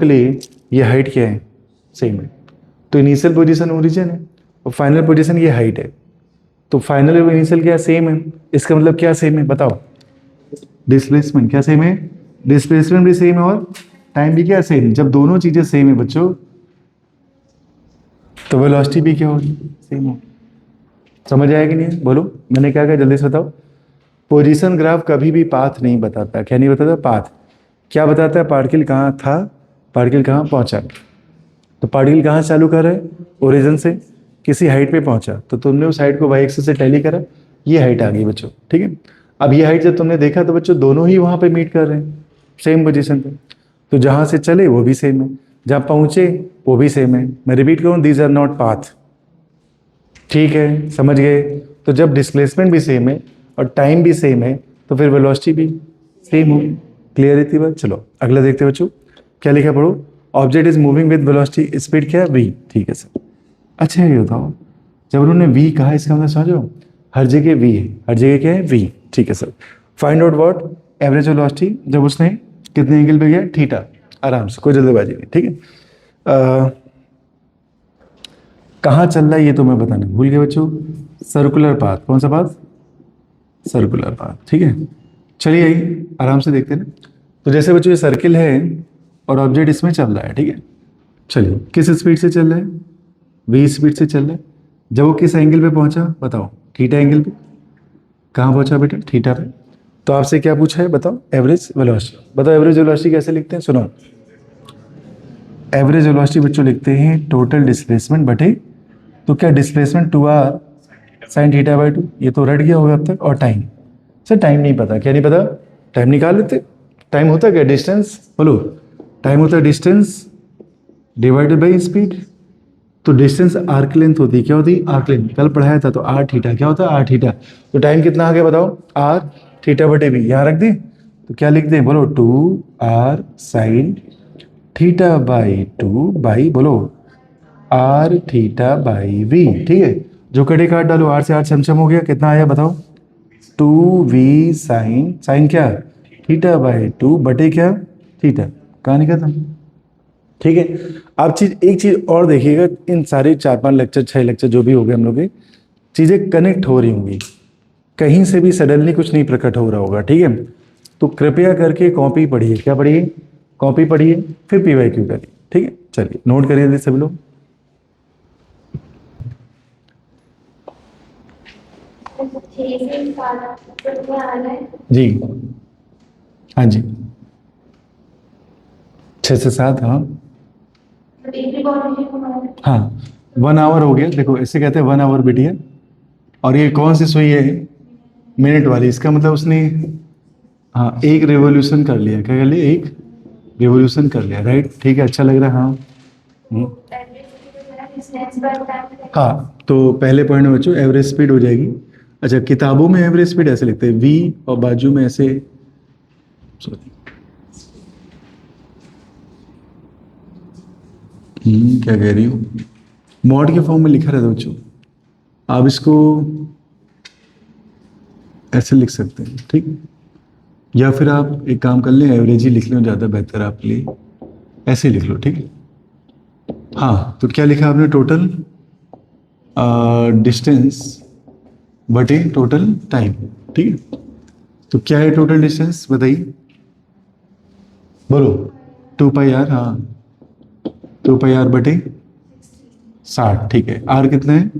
लिए ये हाइट क्या है, सेम है। तो इनिशियल पोजीशन ओरिजिन है और फाइनल पोजीशन ये हाइट है। तो फाइनल और इनिशियल क्या सेम है, इसका मतलब क्या सेम है बताओ, डिस्प्लेसमेंट क्या सेम है, डिस्प्लेसमेंट भी सेम है और टाइम भी क्या सेम। जब दोनों चीजें सेम है बच्चों, तो वेलोसिटी भी क्या होगी, सेम होगी। समझ आया कि नहीं, बोलो मैंने क्या कहा, जल्दी से बताओ। पोजीशन ग्राफ कभी भी पाथ नहीं बताता, क्या नहीं बताता, पाथ क्या बताता है, पार्टिकल कहाँ था, पार्टिकल कहाँ पहुंचा। तो पार्टिकल कहाँ चालू कर रहा है, ओरिजिन से किसी हाइट पे पहुंचा, तो तुमने उस हाइट को वाई एक्सिस से टैली करा, ये हाइट आ गई बच्चों, ठीक है। अब ये हाइट जब तुमने देखा तो बच्चों दोनों ही वहां पे मीट कर रहे हैं, सेम पोजीशन पे। तो जहां से चले वो भी सेम है, जहां पहुंचे वो भी सेम है। मैं रिपीट करूं, दीज आर नॉट पाथ, ठीक है, समझ गए। तो जब डिस्प्लेसमेंट भी सेम है और टाइम भी सेम है, तो फिर वेलोसिटी भी सेम हो। क्लियर है इतनी बात? चलो अगला देखते हैं बच्चों, क्या लिखा पढ़ो। Object is moving with velocity, speed क्या है? v। ठीक है सर। अच्छा ये बताओ, जब उन्होंने v कहा इसका मतलब समझो, हर जगह v है, हर जगह क्या है? v। ठीक है sir. Find out what average velocity, जब उसने कितने एंगल पे गया? थीटा। आराम से, कोई जल्दबाजी नहीं, ठीक है। कहाँ चल रहा है ये तो मैं बताना भूल गया बच्चों। सर्कुलर पाथ, कौन सा पाथ? सर्कुलर पाथ, ठीक है। चलिए आइए आराम से देखते हैं ना। तो जैसे बच्चों ये सर्किल है और ऑब्जेक्ट इसमें चल रहा है, ठीक है। चलिए किस स्पीड से चल रहा है? v स्पीड से चल रहा है। जब वो किस एंगल पे पहुंचा बताओ? थीटा एंगल पे। कहाँ पहुंचा बेटा? थीटा पे। तो आपसे क्या पूछा है बताओ? Average velocity. बताओ एवरेज वेलोसिटी कैसे लिखते हैं? सुनो, एवरेज वेलोसिटी बच्चों लिखते हैं टोटल डिस्प्लेसमेंट बटे, तो क्या displacement 2r sine theta by 2, ये तो रट गया होगा अब तक। और टाइम, सर टाइम नहीं पता, क्या नहीं पता? टाइम निकाल लेते। टाइम होता क्या? डिस्टेंस, बोलो। टाइम होता है डिस्टेंस डिवाइडेड बाई स्पीड। तो डिस्टेंस आर्क लेंथ होती है, क्या होती है? Arc length. कल पढ़ाया था तो आर थीटा, क्या होता है? Are theta. तो टाइम कितना आ गया बताओ? आर थीटा बटे वी। यहाँ रख दें तो क्या लिख दें? बोलो 2r sine theta by 2 by, बोलो आर थीटा बाई वी। ठीक है, जो कड़े काट डालो, आर से आर छमछम हो गया, कितना आया बताओ? 2v साइन, साइन क्या? थीटा बाई 2 बटे क्या? थीटा। कहानी खत्म। ठीक है। अब एक चीज और देखिएगा, इन सारे 4-5 लेक्चर 6 लेक्चर जो भी हो गए हम लोग के, चीजें कनेक्ट हो रही होंगी, कहीं से भी सडनली कुछ नहीं प्रकट हो रहा होगा, ठीक है। तो कृपया करके कॉपी पढ़िए। क्या पढ़िए? कॉपी पढ़िए, फिर पीवाईक्यू करिए, ठीक है। चलिए नोट करिए सभी लोग। जी हाँ जी, 6 से 7, हाँ हाँ 1 आवर हो गया। देखो ऐसे कहते हैं 1 आवर बिटिया। और ये कौन सी सुई है? मिनट वाली। इसका मतलब उसने हाँ एक रेवोल्यूशन कर लिया। क्या कर लिया? एक रेवोल्यूशन कर लिया, राइट। ठीक है, अच्छा लग रहा है। हाँ हाँ, तो पहले पॉइंट में बच्चों एवरेज स्पीड हो जाएगी। अच्छा, किताबों में एवरेज स्पीड ऐसे लिखते हैं v, और बाजू में ऐसे, सॉरी क्या कह रही हूँ, मॉड के फॉर्म में लिखा रहता है बच्चों। आप इसको ऐसे लिख सकते हैं, ठीक। या फिर आप एक काम कर लें, एवरेज ही लिख लें, ज़्यादा बेहतर आपके लिए। ऐसे लिख लो, ठीक है। हाँ, तो क्या लिखा आपने? टोटल डिस्टेंस बटे टोटल टाइम, ठीक है। तो क्या है टोटल डिस्टेंस बताइए? बोलो 2πr। हाँ 2πr बटे 60, ठीक है। आर कितना है?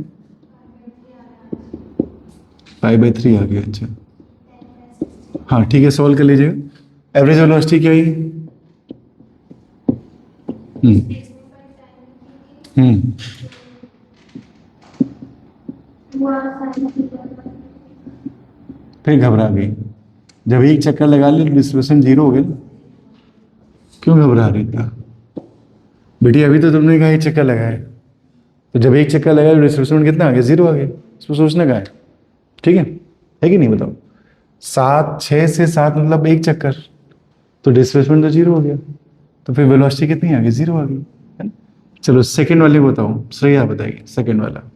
5/3 आ गया। अच्छा हाँ ठीक है, सॉल्व कर लीजिएगा। एवरेज वेलोसिटी क्या है? हम्म हम्म फिर घबरा गई। जब एक चक्कर लगा लिया तो डिस्ट्रीब्यूशन 0 हो गया ना। क्यों घबरा रही था बेटी? अभी तो तुमने कहा एक चक्कर लगाया, तो जब एक चक्कर लगाया तो डिस्ट्रीब्यूशन कितना आ गया? 0 आ गया। इसमें सोचने का है, ठीक है कि नहीं बताओ? 7 6 से 7 मतलब एक चक्कर, तो डिस्प्लेसमेंट तो 0 हो गया, तो फिर वेलोसिटी कितनी आ गई? 0 आ गई, है ना। चलो सेकंड वाले बताओ, श्रेया बताइए सेकंड वाला।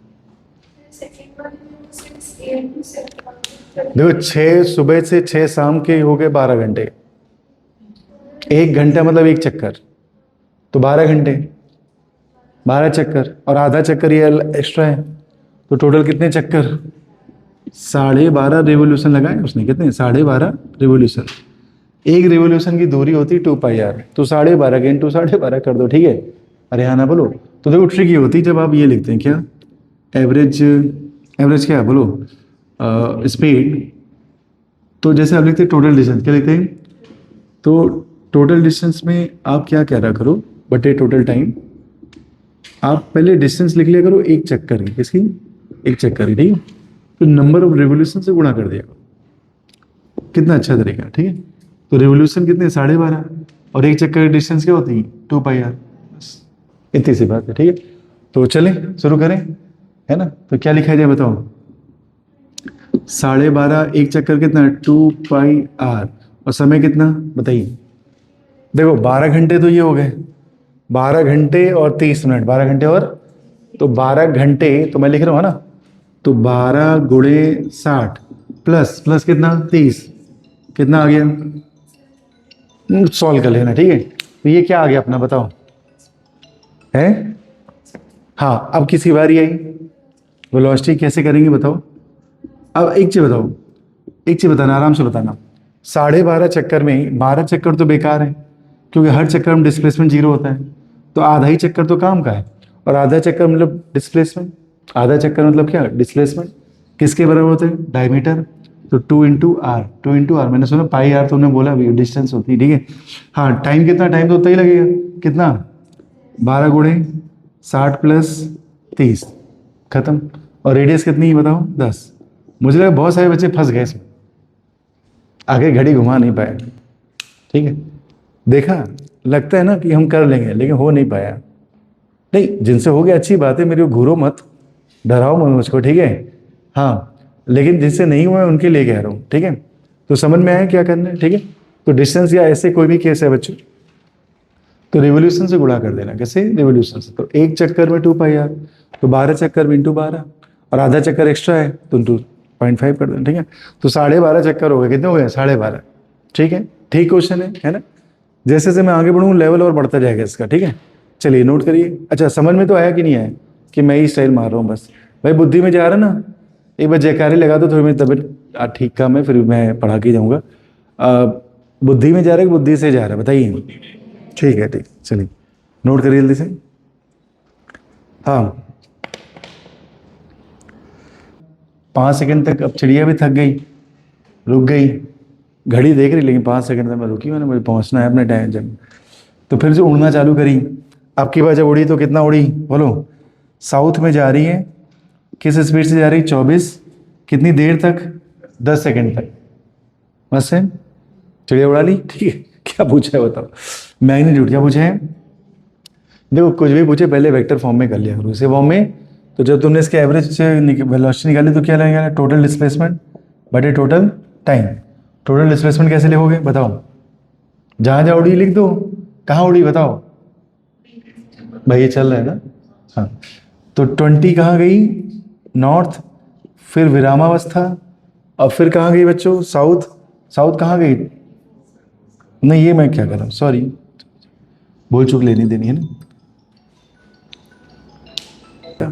देखो 6 सुबह से 6 शाम के हो गए 12 घंटे। 1 घंटा मतलब एक चक्कर, तो 12 घंटे, 12 चक्कर और आधा चक्कर ये एक्स्ट्रा है, तो टोटल कितने चक्कर? 12.5 रिवोल्यूशन लगाए उसने। कितने? 12.5 रिवोल्यूशन। एक रिवोल्यूशन की दूरी होती है 2πr, तो 12.5 के इंटू 12.5 कर दो, ठीक है। अरे हाँ ना बोलो। तो देखो ट्रिक ये होती है जब आप ये लिखते हैं, क्या एवरेज, एवरेज क्या है बोलो? स्पीड। तो जैसे आप लिखते हैं टोटल डिस्टेंस, क्या लिखते हैं? तो टोटल डिस्टेंस में आप क्या कह रहा करो? बटे टोटल टाइम। आप पहले डिस्टेंस लिख लिया करो एक चक्कर की, किसकी? एक चक्कर की, ठीक है। तो नंबर ऑफ रिवोल्यूशन से गुणा कर दिया करो। कितना अच्छा तरीका, ठीक है। तो रिवोल्यूशन कितने? 12.5, और एक चक्कर की डिस्टेंस क्या होती है? 2πr। बस इतनी सी बात है, ठीक है। तो चलें शुरू करें, है ना। तो क्या लिखा जाए बताओ? 12.5 एक चक्कर कितना? 2πr, और समय कितना बताइए। देखो 12 घंटे तो ये हो गए, 12 घंटे और 30 मिनट, 12 घंटे और, तो 12 घंटे तो मैं लिख रहा हूँ ना, तो 12 गुणे 60 प्लस प्लस कितना 30, कितना आ गया, सॉल्व कर लेना ठीक है। तो ये क्या आ गया अपना बताओ है। हाँ अब किसी बारी आई, वेलोसिटी कैसे करेंगे बताओ। अब एक चीज बताओ, एक चीज बताना, आराम से बताना। 12.5 चक्कर में 12 चक्कर तो बेकार है, क्योंकि हर चक्कर में डिस्प्लेसमेंट जीरो होता है, तो आधा ही चक्कर तो काम का है, और आधा चक्कर मतलब डिस्प्लेसमेंट, आधा चक्कर मतलब क्या डिस्प्लेसमेंट, किसके बराबर होते हैं डायमीटर, तो 2 × r, 2 × r, मैंने सुना पाई आर तुमने बोला अभी डिस्टेंस होती है ठीक है। हाँ टाइम कितना, टाइम तो उतना ही लगेगा, कितना 12 गुणे 60 प्लस 30, खत्म। और रेडियस कितनी है बताओ 10। मुझे लगा बहुत सारे बच्चे फंस गए इसमें, आगे घड़ी घुमा नहीं पाए ठीक है। देखा लगता है ना कि हम कर लेंगे, लेकिन हो नहीं पाया। नहीं जिनसे हो गया अच्छी बात है, मेरे को घूरो मत, डराओ मत मुझको ठीक है। हाँ लेकिन जिनसे नहीं हुआ उनके लिए कह रहा हूँ ठीक है। तो समझ में आया क्या करना है ठीक है। तो डिस्टेंस या ऐसे कोई भी केस है बच्चों, तो रिवोल्यूशन से गुणा कर देना, कैसे रिवोल्यूशन से। तो एक चक्कर में 2πr, तो 12 चक्कर में × 12, और आधा चक्कर एक्स्ट्रा है तो 2.5 कर देना ठीक है। तो 12.5 चक्कर हो गए, कितने हो गए 12.5 ठीक है। ठीक क्वेश्चन है ना। जैसे जैसे मैं आगे बढ़ूँ लेवल और बढ़ता जाएगा इसका ठीक है। चलिए नोट करिए। अच्छा समझ में तो आया कि नहीं आया कि मैं ही स्टाइल मार रहा हूँ बस, भाई बुद्धि में जा रहा ना, एक बार जयकारी लगा दो थोड़ी मेरी तबीयत ठीक काम है, फिर मैं पढ़ा के जाऊँगा। बुद्धि में जा रहा है कि बुद्धि से जा रहा है बताइए। ठीक है ठीक, चलिए नोट करिए जल्दी से। हाँ 5 सेकंड तक, अब चिड़िया भी थक गई, रुक गई, घड़ी देख रही लेकिन 5 सेकंड तक मैं रुकी, मैंने मुझे पहुंचना है अपने टाइम जब। तो फिर से उड़ना चालू करी। अब की बार जब उड़ी तो कितना उड़ी बोलो, साउथ में जा रही है, किस स्पीड से जा रही 24, कितनी देर तक 10 सेकंड तक, बस है चिड़िया उड़ा ली ठीक है। क्या पूछा है बताओ, मैग्नीट्यूड क्या पूछा है। देखो कुछ भी पूछे पहले वेक्टर फॉर्म में कर लिया करो, इसे फॉर्म में। तो जब तुमने इसके एवरेज से वेलोसिटी निकाली तो क्या लगेगा, टोटल डिस्प्लेसमेंट बटे टोटल टाइम। टोटल डिस्प्लेसमेंट कैसे लिखोगे बताओ, जहाँ जहाँ उड़ी लिख दो, कहाँ उड़ी बताओ भाई, ये चल रहा है ना। हाँ तो 20 कहाँ गई नॉर्थ, फिर विरामावस्था, और फिर कहाँ गई बच्चों साउथ, साउथ कहाँ गई, नहीं ये मैं क्या कर रहा हूँ सॉरी, बोल चुक लेनी देनी है ना।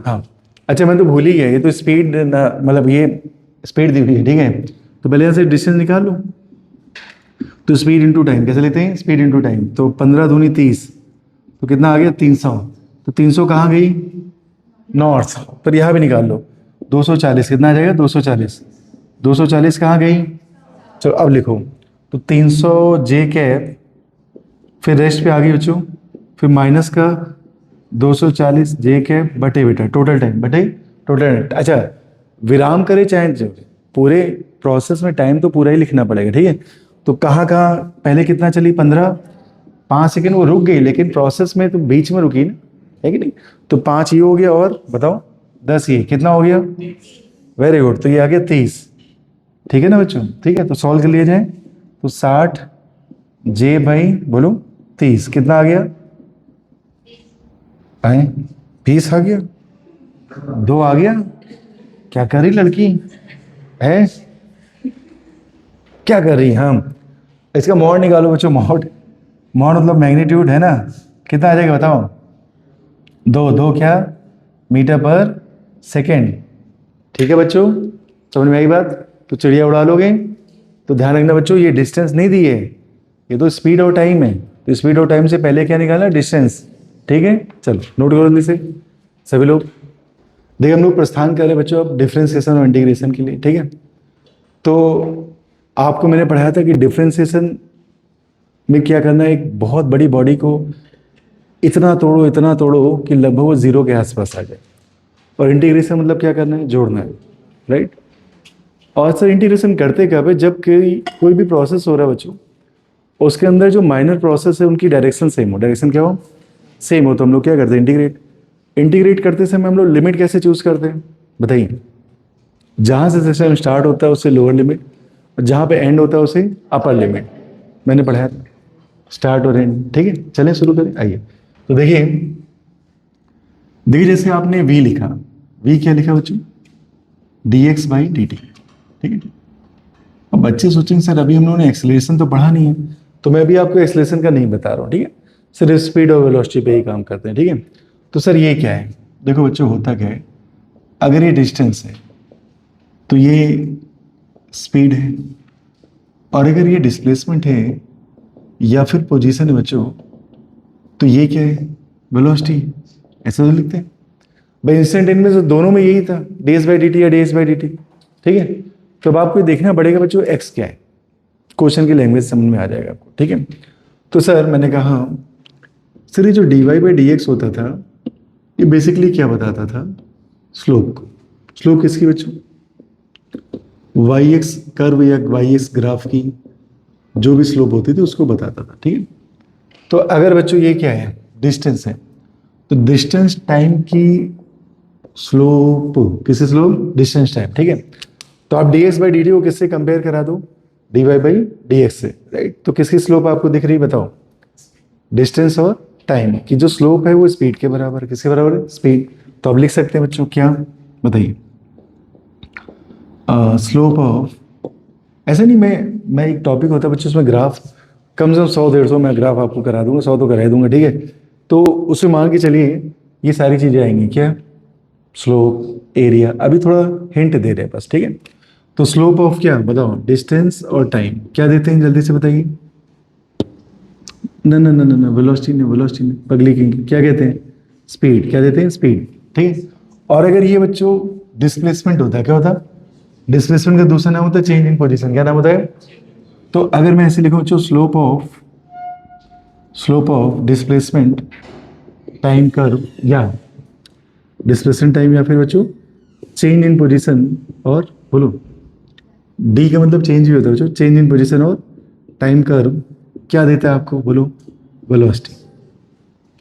हाँ अच्छा मैं तो भूल ही गया, ये तो स्पीड मतलब ये स्पीड दी हुई है ठीक है। तो पहले यहाँ से डिस्टेंस निकाल लो, तो स्पीड इनटू टाइम कैसे लेते हैं, स्पीड इनटू टाइम। तो 15 दूनी 30, तो कितना आ गया 300। तो 300 कहाँ गई नॉर्थ, पर यहाँ भी निकाल लो 240, कितना आ जाएगा 240, 240 कहाँ गई। चलो अब लिखो, तो 300 जे कैप, फिर रेस्ट पे आ गई बच्चों, फिर माइनस का 240 जे कैप बटे बेटा टोटल टाइम बटे टोटल। अच्छा विराम करे चाहे जो, पूरे प्रोसेस में टाइम तो पूरा ही लिखना पड़ेगा ठीक है। तो कहाँ कहाँ पहले कितना चली 15, 5 सेकेंड वो रुक गई, लेकिन प्रोसेस में तो बीच में रुकी ना, है कि नहीं। तो 5 ये हो गया, और बताओ 10 ये, कितना हो गया, वेरी गुड। तो ये आ गया 30 ठीक है ना बच्चों, ठीक है। तो सॉल्व कर लिया जाए, तो 60 जे भाई बोलो 30, कितना आ गया आए 20 आ गया, 2 आ गया। क्या कर रही लड़की है, क्या कर रही हम, इसका मॉड निकालो बच्चों, मॉड, मॉड मतलब मैग्नीट्यूड है ना, कितना आ जाएगा बताओ, 2 क्या मीटर पर सेकेंड ठीक है बच्चों, समझ में आई बात। तो चिड़िया उड़ा लोगे, तो ध्यान रखना बच्चों ये डिस्टेंस नहीं दी है, ये तो स्पीड और टाइम है। तो स्पीड और टाइम से पहले क्या निकालना, डिस्टेंस ठीक है। चलो नोट करो जल्दी से सभी लोग। देखिए हम लोग प्रस्थान कर रहे हैं बच्चों अब डिफ्रेंसिएशन और इंटीग्रेशन के लिए ठीक है। तो आपको मैंने पढ़ाया था कि डिफ्रेंसिएशन में क्या करना है, एक बहुत बड़ी बॉडी को इतना तोड़ो कि लगभग वो जीरो के आसपास आ जाए, और इंटीग्रेशन मतलब क्या करना है, जोड़ना है, राइट। और सर इंटीग्रेशन करते कब है, जब कोई भी प्रोसेस हो रहा है बच्चों, उसके अंदर जो माइनर प्रोसेस है उनकी डायरेक्शन सेम हो, डायरेक्शन क्या हो सेम हो, तो हम लोग क्या करते हैं इंटीग्रेट। इंटीग्रेट करते समय हम लोग लिमिट कैसे चूज करते हैं बताइए, जहाँ से सिस्टम स्टार्ट होता है उससे लोअर लिमिट, और जहाँ पे एंड होता है उसे अपर लिमिट। मैंने पढ़ाया था, स्टार्ट और एंड। ठीक है, चलें शुरू करें, आइए। तो देखिए देखिए जैसे आपने v लिखा, v क्या लिखा बच्चों, dx बाई dt। ठीक है, अब बच्चे सोचेंगे सर अभी हम लोगों ने एक्सेलरेशन तो पढ़ा नहीं है, तो मैं अभी आपको एक्सेलरेशन का नहीं बता रहा हूँ। ठीक है, सिर्फ स्पीड और वेलोसिटी पे ही काम करते हैं। ठीक है, तो सर ये क्या है, देखो बच्चों होता क्या है, अगर ये डिस्टेंस है तो ये स्पीड है, और अगर ये डिस्प्लेसमेंट है या फिर पोजीशन है बच्चों, तो ये क्या है, वेलोसिटी। ऐसे तो लिखते हैं भाई, इंस्टेंट इनमें से दोनों में यही था, ds बाई dt या ds बाई dt। ठीक है, तो अब आपको देखना पड़ेगा बच्चों x क्या है, क्वेश्चन की लैंग्वेज समझ में आ जाएगा आपको। ठीक है, तो सर मैंने कहा सर ये जो dy बाई dx होता था, ये बेसिकली क्या बताता था, स्लोप को। स्लोप किसकी बच्चों, yx कर्व या yx ग्राफ की जो भी स्लोप होती थी उसको बताता था। ठीक है, तो अगर बच्चों ये क्या है, डिस्टेंस है, तो डिस्टेंस टाइम की स्लोप, किससे स्लोप, डिस्टेंस टाइम। ठीक है, तो आप dx बाई dt को किससे कंपेयर करा दो, dy बाई dx से, राइट। तो किसकी स्लोप आपको दिख रही बताओ, डिस्टेंस और टाइम की जो स्लोप है वो स्पीड के बराबर है। किसके बराबर है, स्पीड। तो आप लिख सकते हैं बच्चों क्या, बताइए, स्लोप ऑफ, ऐसे नहीं, मैं एक टॉपिक होता है बच्चों उसमें ग्राफ कम से कम 100-150 मैं ग्राफ आपको करा दूंगा, 100 तो करा ही दूंगा। ठीक है, तो उसमें मान के चलिए ये सारी चीजें आएंगी, क्या, स्लोप, एरिया, अभी थोड़ा हिंट दे रहे हैं बस। ठीक है, तो स्लोप ऑफ क्या बताओ, डिस्टेंस और टाइम, क्या देते हैं जल्दी से बताइए, ना ना ना ना ना, वेलोसिटी नहीं, वेलोसिटी नहीं, पगली की क्या कहते हैं, स्पीड। क्या देते हैं, स्पीड। ठीक है, और अगर ये बच्चों डिस्प्लेसमेंट होता है, क्या होता है, डिस्प्लेसमेंट का दूसरा नाम होता है चेंज इन पोजीशन। क्या नाम होता है, तो अगर मैं ऐसे लिखूं बच्चों, slope of displacement time curve, या डिस्प्लेसमेंट टाइम, या फिर बच्चों चेंज इन पोजीशन, और बोलो डी का मतलब चेंज भी होता है बच्चों, चेंज इन पोजीशन और टाइम कर्व क्या देता है आपको, बोलो, वेलोसिटी।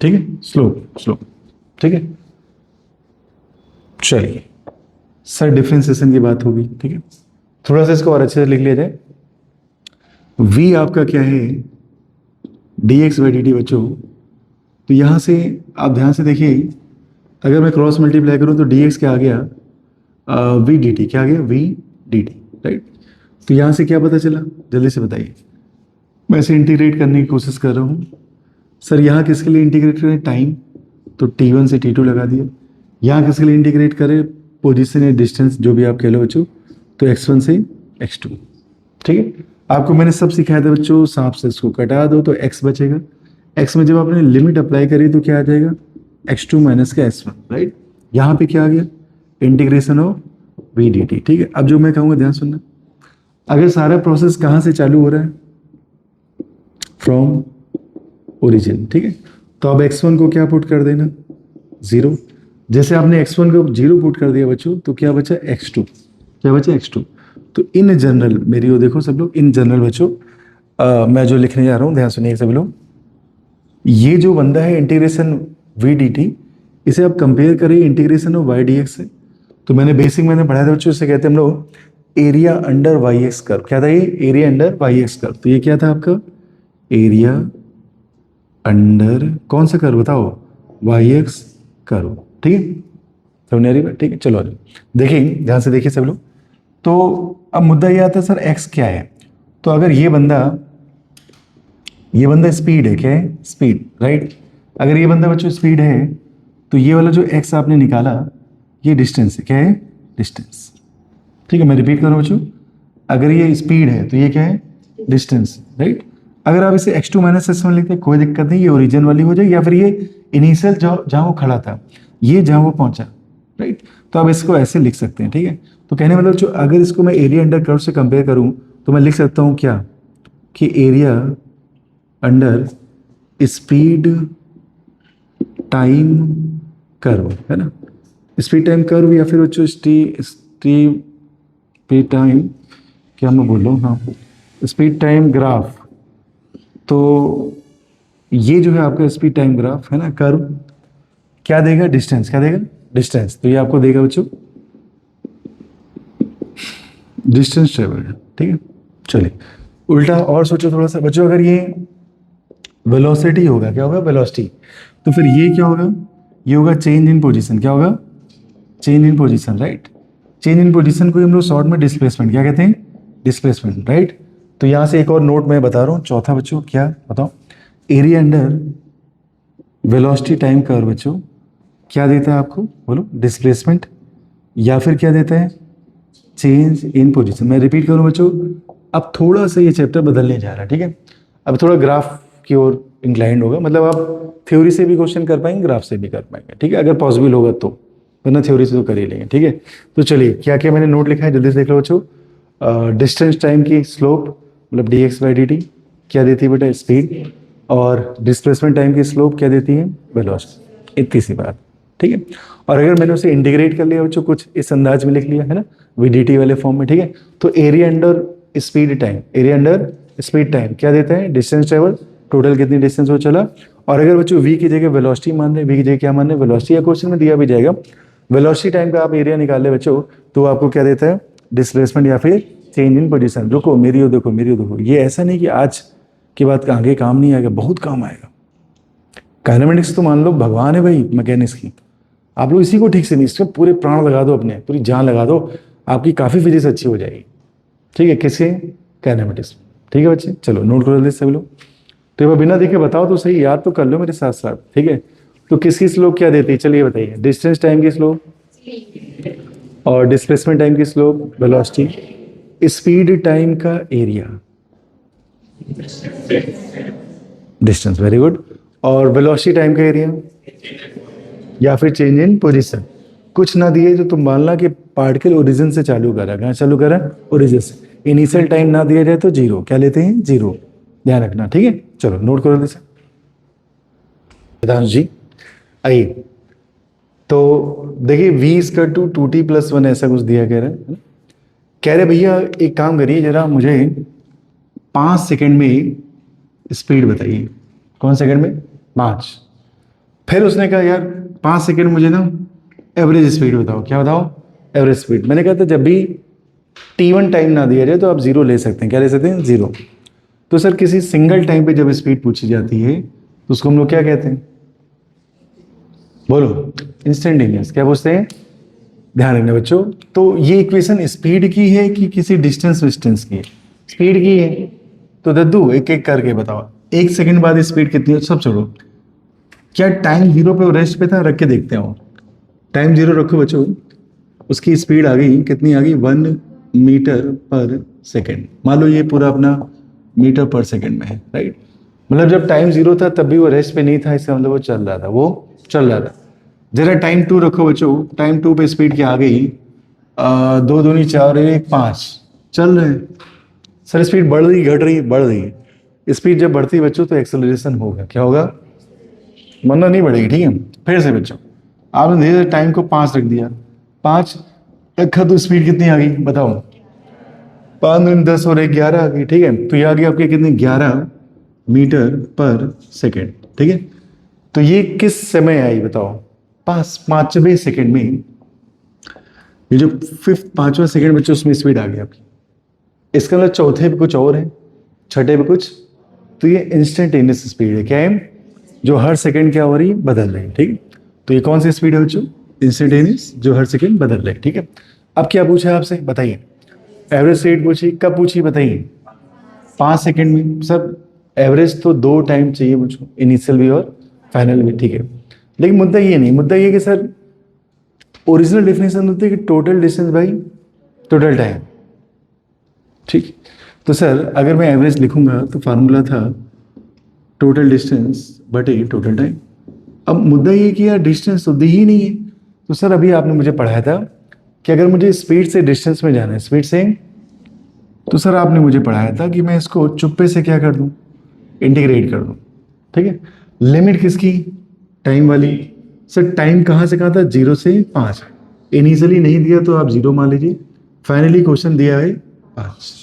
ठीक है, स्लोप। ठीक है, चलिए सर डिफरेंशिएशन की बात होगी। ठीक है, थोड़ा सा इसको और अच्छे से लिख लिया जाए। v आपका क्या है, dx बाई dt बच्चों। तो यहां से आप ध्यान से देखिए, अगर मैं क्रॉस मल्टीप्लाई करूं तो dx क्या आ गया, v dt, क्या आ गया, v dt, राइट। तो यहां से क्या पता चला, जल्दी से बताइए। मैं इसे इंटीग्रेट करने की कोशिश कर रहा हूं सर, यहाँ किसके लिए इंटीग्रेट करें, टाइम, तो t1 से t2 लगा दिया। यहाँ किसके लिए इंटीग्रेट करें, पोजीशन या डिस्टेंस, जो भी आप कह लो बच्चों, तो x1 से x2। ठीक है, आपको मैंने सब सिखाया था बच्चों, सांप से इसको कटा दो तो x बचेगा, x में जब आपने लिमिट अप्लाई करी तो क्या आ जाएगा, x2 माइनस का s1, राइट। यहाँ पे क्या आ गया, इंटीग्रेशन ऑफ v dt। ठीक है, अब जो मैं कहूँगा ध्यान सुनना, अगर सारा प्रोसेस कहाँ से चालू हो रहा है, फ्रॉम ओरिजिन। ठीक है, तो अब x1 को क्या पुट कर देना, 0। जैसे आपने x1 को 0 पुट कर दिया बच्चों, तो क्या बचा, x2, क्या बचा, x2। तो इन जनरल, मेरी वो देखो सब लोग, इन जनरल बच्चों मैं जो लिखने जा रहा हूँ ध्यान सुनिए सब लोग, ये जो बंदा है इंटीग्रेशन v dt, इसे आप कंपेयर करिए इंटीग्रेशन ऑफ y dx से। तो मैंने बेसिक मैंने पढ़ाया था बच्चों, इसे कहते हैं हम लोग area under y x curve. क्या था ये, area under y x curve. तो ये क्या था आपका, एरिया अंडर कौन सा कर्व बताओ, वाई एक्स कर्व। ठीक है, समझ आ रही बात, ठीक है, चलो देखिए ध्यान से देखिए सब लोग। तो अब मुद्दा ये आता है सर एक्स क्या है, तो अगर ये बंदा स्पीड है, क्या है, स्पीड, राइट। अगर ये बंदा बच्चों स्पीड है, तो ये वाला जो एक्स आपने निकाला ये डिस्टेंस है, क्या है, डिस्टेंस। ठीक है, मैं रिपीट करूँ बच्चों, अगर ये स्पीड है तो ये क्या है, डिस्टेंस, राइट। अगर आप इसे x2 माइनस s1 लिखते हैं कोई दिक्कत नहीं, ये ओरिजिन वाली हो जाएगी, या फिर ये इनिशियल जहाँ वो खड़ा था, ये जहाँ वो पहुंचा, राइट। तो आप इसको ऐसे लिख सकते हैं। ठीक है, तो कहने मतलब जो अगर इसको मैं एरिया अंडर कर्व से कंपेयर करूं तो मैं लिख सकता हूं क्या, कि area under speed time curve, है ना, स्पीड टाइम कर्व, या फिर बच्चों स्पीड टाइम, क्या मैं बोल रहा हूँ, हाँ, स्पीड टाइम ग्राफ। तो ये जो है आपका स्पीड टाइम ग्राफ है ना, कर्व क्या देगा, डिस्टेंस, क्या देगा, डिस्टेंस। तो ये आपको देगा बच्चों डिस्टेंस ट्रेवल। ठीक है, चलिए उल्टा और सोचो थोड़ा सा बच्चों, अगर ये वेलोसिटी होगा, क्या होगा वेलोसिटी, तो फिर ये क्या होगा, ये होगा चेंज इन पोजीशन। क्या होगा, change in position, right. Change in position को हम लोग शॉर्ट में डिस्प्लेसमेंट क्या कहते हैं, डिस्प्लेसमेंट, राइट। तो यहाँ से एक और नोट मैं बता रहा हूँ, चौथा बच्चों क्या बताओ, area under velocity time curve बच्चों क्या देता है आपको, बोलो, डिस्प्लेसमेंट, या फिर क्या देता है, चेंज इन पोजीशन। मैं रिपीट करूँ बच्चों, अब थोड़ा सा ये चैप्टर बदलने जा रहा है, ठीक है। अब थोड़ा ग्राफ की ओर इंक्लाइंड होगा, मतलब आप थ्योरी से भी क्वेश्चन कर पाएंगे, ग्राफ से भी कर पाएंगे, ठीक है, अगर पॉसिबल होगा तो, वरना थ्योरी से तो कर ही लेंगे, ठीक है। तो चलिए क्या क्या मैंने नोट लिखा है जल्दी से देख लो बच्चों। डिस्टेंस टाइम की स्लोप मतलब dx/dt क्या देती है बेटा, स्पीड, और डिस्प्लेसमेंट टाइम की स्लोप क्या देती है, वेलोसिटी, इतनी सी बात, ठीक है। और अगर मैंने उसे इंटीग्रेट कर लिया बच्चों, कुछ इस अंदाज में लिख लिया है ना, vdt वाले फॉर्म में, ठीक है, तो area under speed time, area under speed time क्या देता है, डिस्टेंस ट्रेवल, टोटल कितनी डिस्टेंस वो चला। और अगर बच्चों v की जगह वेलोसिटी मान रहे, v की जगह क्या मान रहे, वेलोसिटी, या क्वेश्चन में दिया भी जाएगा वेलोसिटी टाइम का आप एरिया निकाल ले बच्चों, तो आपको क्या देता है, डिस्प्लेसमेंट या फिर चेंज इन पोजीशन। रुको मेरी ओर देखो, मेरी ओर देखो, ये ऐसा नहीं कि आज की बात आगे काम नहीं आएगा, बहुत काम आएगा। काइनेमेटिक्स तो मान लो भगवान है भाई मैकेनिक्स की, आप लोग इसी को ठीक से नहीं, इसमें पूरे प्राण लगा दो, अपने पूरी जान लगा दो, आपकी काफ़ी फिजिक्स अच्छी हो जाएगी, ठीक है, किसके, काइनेमेटिक्स, ठीक है बच्चे। चलो नोट करो सभी लोग, तो ये बिना देखे बताओ तो सही, याद तो कर लो मेरे साथ साथ, ठीक है। तो किसकी स्लोप क्या देती है, चलिए बताइए, डिस्टेंस टाइम की स्लोप और डिस्प्लेसमेंट टाइम की स्लोप वेलोसिटी, स्पीड टाइम का एरिया डिस्टेंस, वेरी गुड, और वेलोसिटी टाइम का एरिया या फिर चेंज इन पोजीशन। कुछ ना दिए तो तुम मानना कि पार्टिकल ओरिजिन से चालू करा, कहाँ चालू करा, ओरिजिन से। इनिशियल टाइम ना दिया जाए तो जीरो, क्या लेते हैं, जीरो, ध्यान रखना, ठीक है। चलो नोट करो जैसे वेदांश जी, आइए। तो देखिए v=2t+1 ऐसा कुछ दिया कह रहा है, कह रहे भैया एक काम करिए जरा, मुझे 5 सेकंड में स्पीड बताइए। कौन सेकंड में, 5। फिर उसने कहा यार 5 सेकंड मुझे ना एवरेज स्पीड बताओ। क्या बताओ, एवरेज स्पीड। मैंने कहा था जब भी t1 टाइम ना दिया जाए तो आप जीरो ले सकते हैं, क्या ले सकते हैं, जीरो। तो सर किसी सिंगल टाइम पे जब स्पीड पूछी जाती है तो उसको हम लोग क्या कहते हैं, बोलो, इंस्टेंटेनियस। क्या पूछते हैं, ध्यान रखना बच्चों। तो ये इक्वेशन स्पीड की है कि किसी डिस्टेंस विस्टेंस की है, स्पीड की है। तो दद्दू एक एक करके बताओ, 1 सेकंड बाद स्पीड कितनी है, सब छोड़ो, क्या टाइम जीरो पे रेस्ट पे था, रख के देखते हो, टाइम जीरो रखो बच्चों, उसकी स्पीड आ गई, कितनी आ गई, 1 मीटर पर सेकेंड। मान लो ये पूरा अपना मीटर पर सेकेंड में है, राइट। मतलब जब टाइम जीरो था तब भी वो रेस्ट पे नहीं था, इसका मतलब वो चल रहा था, वो चल रहा था। जरा टाइम 2 रखो बच्चों, टाइम 2 पे स्पीड क्या आ गई, 2 दूनी 4 1 5, चल रहे हैं। सर स्पीड बढ़ रही घट रही, बढ़ रही है। स्पीड जब बढ़ती है बच्चों तो एक्सेलरेशन होगा, क्या होगा, वरना नहीं बढ़ेगी, ठीक है। फिर से बच्चों आपने धीरे धीरे टाइम को 5 रख दिया, 5 रखा तो स्पीड कितनी आ गई बताओ, 5 दूनी 10 और 1 11 आ गई, ठीक है। तो ये आ गई आपकी कितनी, 11 मीटर पर सेकेंड, ठीक है। तो ये किस समय आई बताओ, 5वें सेकेंड में। ये जो 5वां सेकेंड बच्चों उसमें स्पीड आ गई आपकी। इसका मतलब चौथे पे कुछ और है, छठे पे कुछ, तो ये इंस्टेंटेनियस स्पीड है, क्या है, जो हर सेकेंड क्या हो रही है, बदल रही है, ठीक है। तो ये कौन सी स्पीड है बच्चों, इंस्टेंटेनियस, जो हर सेकेंड बदल रही है, ठीक है। अब क्या पूछा है आपसे बताइए, एवरेज स्पीड पूछी, कब पूछी बताइए, 5 सेकेंड में। सर एवरेज तो 2 टाइम चाहिए मुझको, इनिशियल भी और फाइनल भी, ठीक है। लेकिन मुद्दा ये नहीं, मुद्दा ये कि सर ओरिजिनल डेफिनेशन होती है कि total distance by total time, ठीक। तो सर अगर मैं एवरेज लिखूंगा तो फार्मूला था टोटल डिस्टेंस बटे टोटल टाइम। अब मुद्दा ये कि यार डिस्टेंस तो दी ही नहीं है। तो सर अभी आपने मुझे पढ़ाया था कि अगर मुझे स्पीड से डिस्टेंस में जाना है, स्पीड से, तो सर आपने मुझे पढ़ाया था कि मैं इसको चुप्पे से क्या कर दूं, इंटीग्रेट कर दूं, ठीक है। लिमिट किसकी, टाइम वाली। सर टाइम कहाँ से कहाँ था, 0 से 5। इनिशियली नहीं दिया तो आप 0 मान लीजिए, फाइनली क्वेश्चन दिया है 5।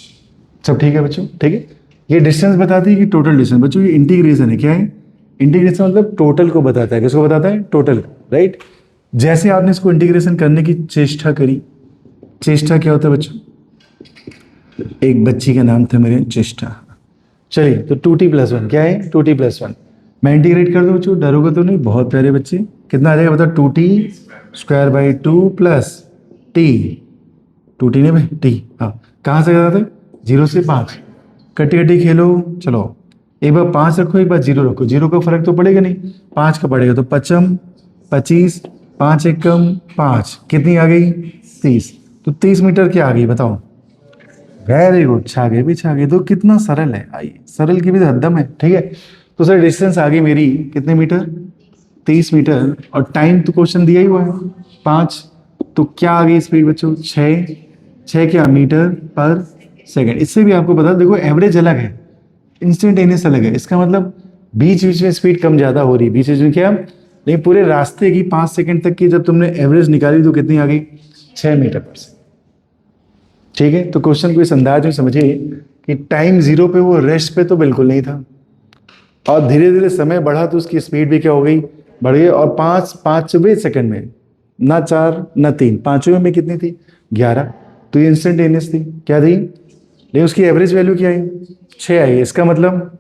सब ठीक है बच्चों, ठीक है। ये डिस्टेंस बताती है कि टोटल डिस्टेंस, बच्चों ये इंटीग्रेशन है, क्या है, इंटीग्रेशन मतलब टोटल को बताता है, किसको बताता है, टोटल, राइट। जैसे आपने इसको इंटीग्रेशन करने की चेष्टा करी, चेष्टा क्या होता है बच्चों, एक बच्ची का नाम था मेरे चेष्टा। चलिए, तो 2t+1 क्या है? 2t+1। मैं इंटीग्रेट कर दूँ बच्चों, डरोगे तो नहीं, बहुत प्यारे बच्चे। कितना आ जाएगा बताओ? 2t² प्लस टी, 2t नहीं भाई, टी। हाँ, कहाँ से जाते? 0 से 5, कटी कटी खेलो। चलो, एक बार 5 रखो, एक बार 0 रखो, 0 का फर्क तो पड़ेगा नहीं, 5 का पड़ेगा। तो 5 25, 5 एकम 5, कितनी आ गई? 30। तो 30 मीटर क्या आ गई बताओ? वेरी गुड, छा गए भी, छा गए। तो कितना सरल है, आइए, सरल की भी तो हद्दम है, ठीक है। तो सर डिस्टेंस आ गई मेरी कितने मीटर? 30 मीटर। और टाइम तो क्वेश्चन दिया ही हुआ है 5। तो क्या आ गई स्पीड बच्चों? 6 क्या मीटर पर सेकंड। इससे भी आपको पता, देखो एवरेज अलग है, इंस्टेंटेनियस अलग है। इसका मतलब बीच बीच में स्पीड कम ज़्यादा हो रही है, बीच बीच में क्या, नहीं पूरे रास्ते की 5 सेकंड तक की जब तुमने एवरेज निकाली तो कितनी आ गई? 6 मीटर पर सेकंड। ठीक है, तो क्वेश्चन को इस अंदाज में समझिए कि टाइम 0 पे वो रेस्ट पे तो बिल्कुल नहीं था, और धीरे धीरे समय बढ़ा तो उसकी स्पीड भी क्या हो गई? बढ़ गई। और 5वें सेकंड में, ना 4 ना 3, 5वें में कितनी थी? 11। तो ये इंस्टेंटेनियस थी, क्या थी? लेकिन उसकी एवरेज वैल्यू क्या आई? 6 आई। इसका मतलब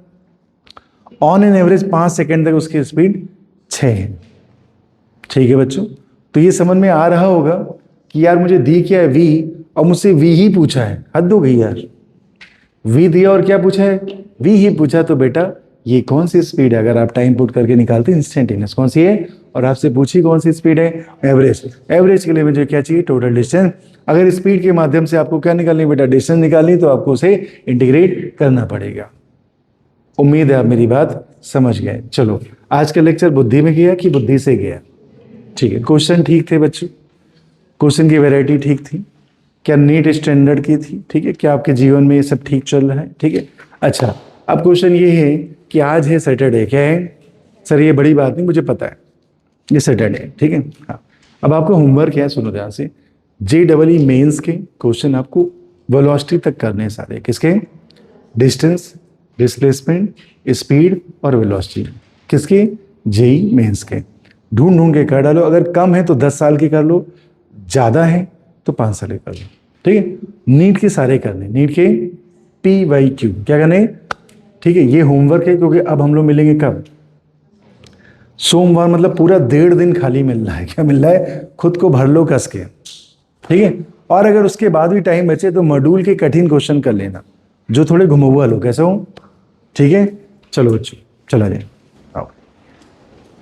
ऑन एन एवरेज 5 सेकंड तक उसकी स्पीड 6 है। ठीक है बच्चों, तो ये समझ में आ रहा होगा कि यार मुझे दी क्या है? वी, और मुझसे वी ही पूछा है। हद हो गई यार, वी दिया और क्या पूछा है? वी ही पूछा। तो बेटा ये कौन सी स्पीड है? अगर आप टाइम पुट करके निकालते इंस्टेंटेनियस, कौन सी है? और आपसे पूछी कौन सी स्पीड है? एवरेज। एवरेज के लिए मुझे क्या चाहिए? Total distance. अगर स्पीड के माध्यम से आपको क्या निकालनी बेटा? डिस्टेंस निकालनी, तो आपको उसे इंटीग्रेट करना पड़ेगा। उम्मीद है आप मेरी बात समझ गए। चलो, आज का लेक्चर बुद्धि में गया कि बुद्धि से गया? ठीक है, क्वेश्चन ठीक थे बच्चों, क्वेश्चन की वैरायटी ठीक थी, क्या नीट स्टैंडर्ड की थी? ठीक है, क्या आपके जीवन में ये सब ठीक चल रहा है? ठीक है। अच्छा, अब क्वेश्चन ये है कि आज है सैटरडे, क्या है? सर ये बड़ी बात नहीं, मुझे पता है, ये सैटरडे है, ठीक है। हाँ, अब आपका होमवर्क क्या है, सुनो ध्यान से। JEE मेंस के क्वेश्चन आपको वेलोसिटी तक करने हैं सारे। किसके? डिस्टेंस, डिस्प्लेसमेंट, स्पीड और वेलोसिटी। किसके? JEE मेंस के। ढूंढ ढूंढ के कर डालो, अगर कम है तो 10 साल के कर लो, ज़्यादा है तो 5 साल के कर लो, ठीक है। नीट के सारे करने, नीट के PYQ क्या करने, ठीक है। ये होमवर्क है, क्योंकि अब हम लोग मिलेंगे कब? सोमवार। मतलब पूरा 1.5 दिन खाली मिल रहा है। क्या मिल रहा है? खुद को भर लो कस के, ठीक है। और अगर उसके बाद भी टाइम बचे तो मॉड्यूल के कठिन क्वेश्चन कर लेना, जो थोड़े घुमौआ लो, कैसे हो? ठीक है, चलो बच्चों, चला जाए।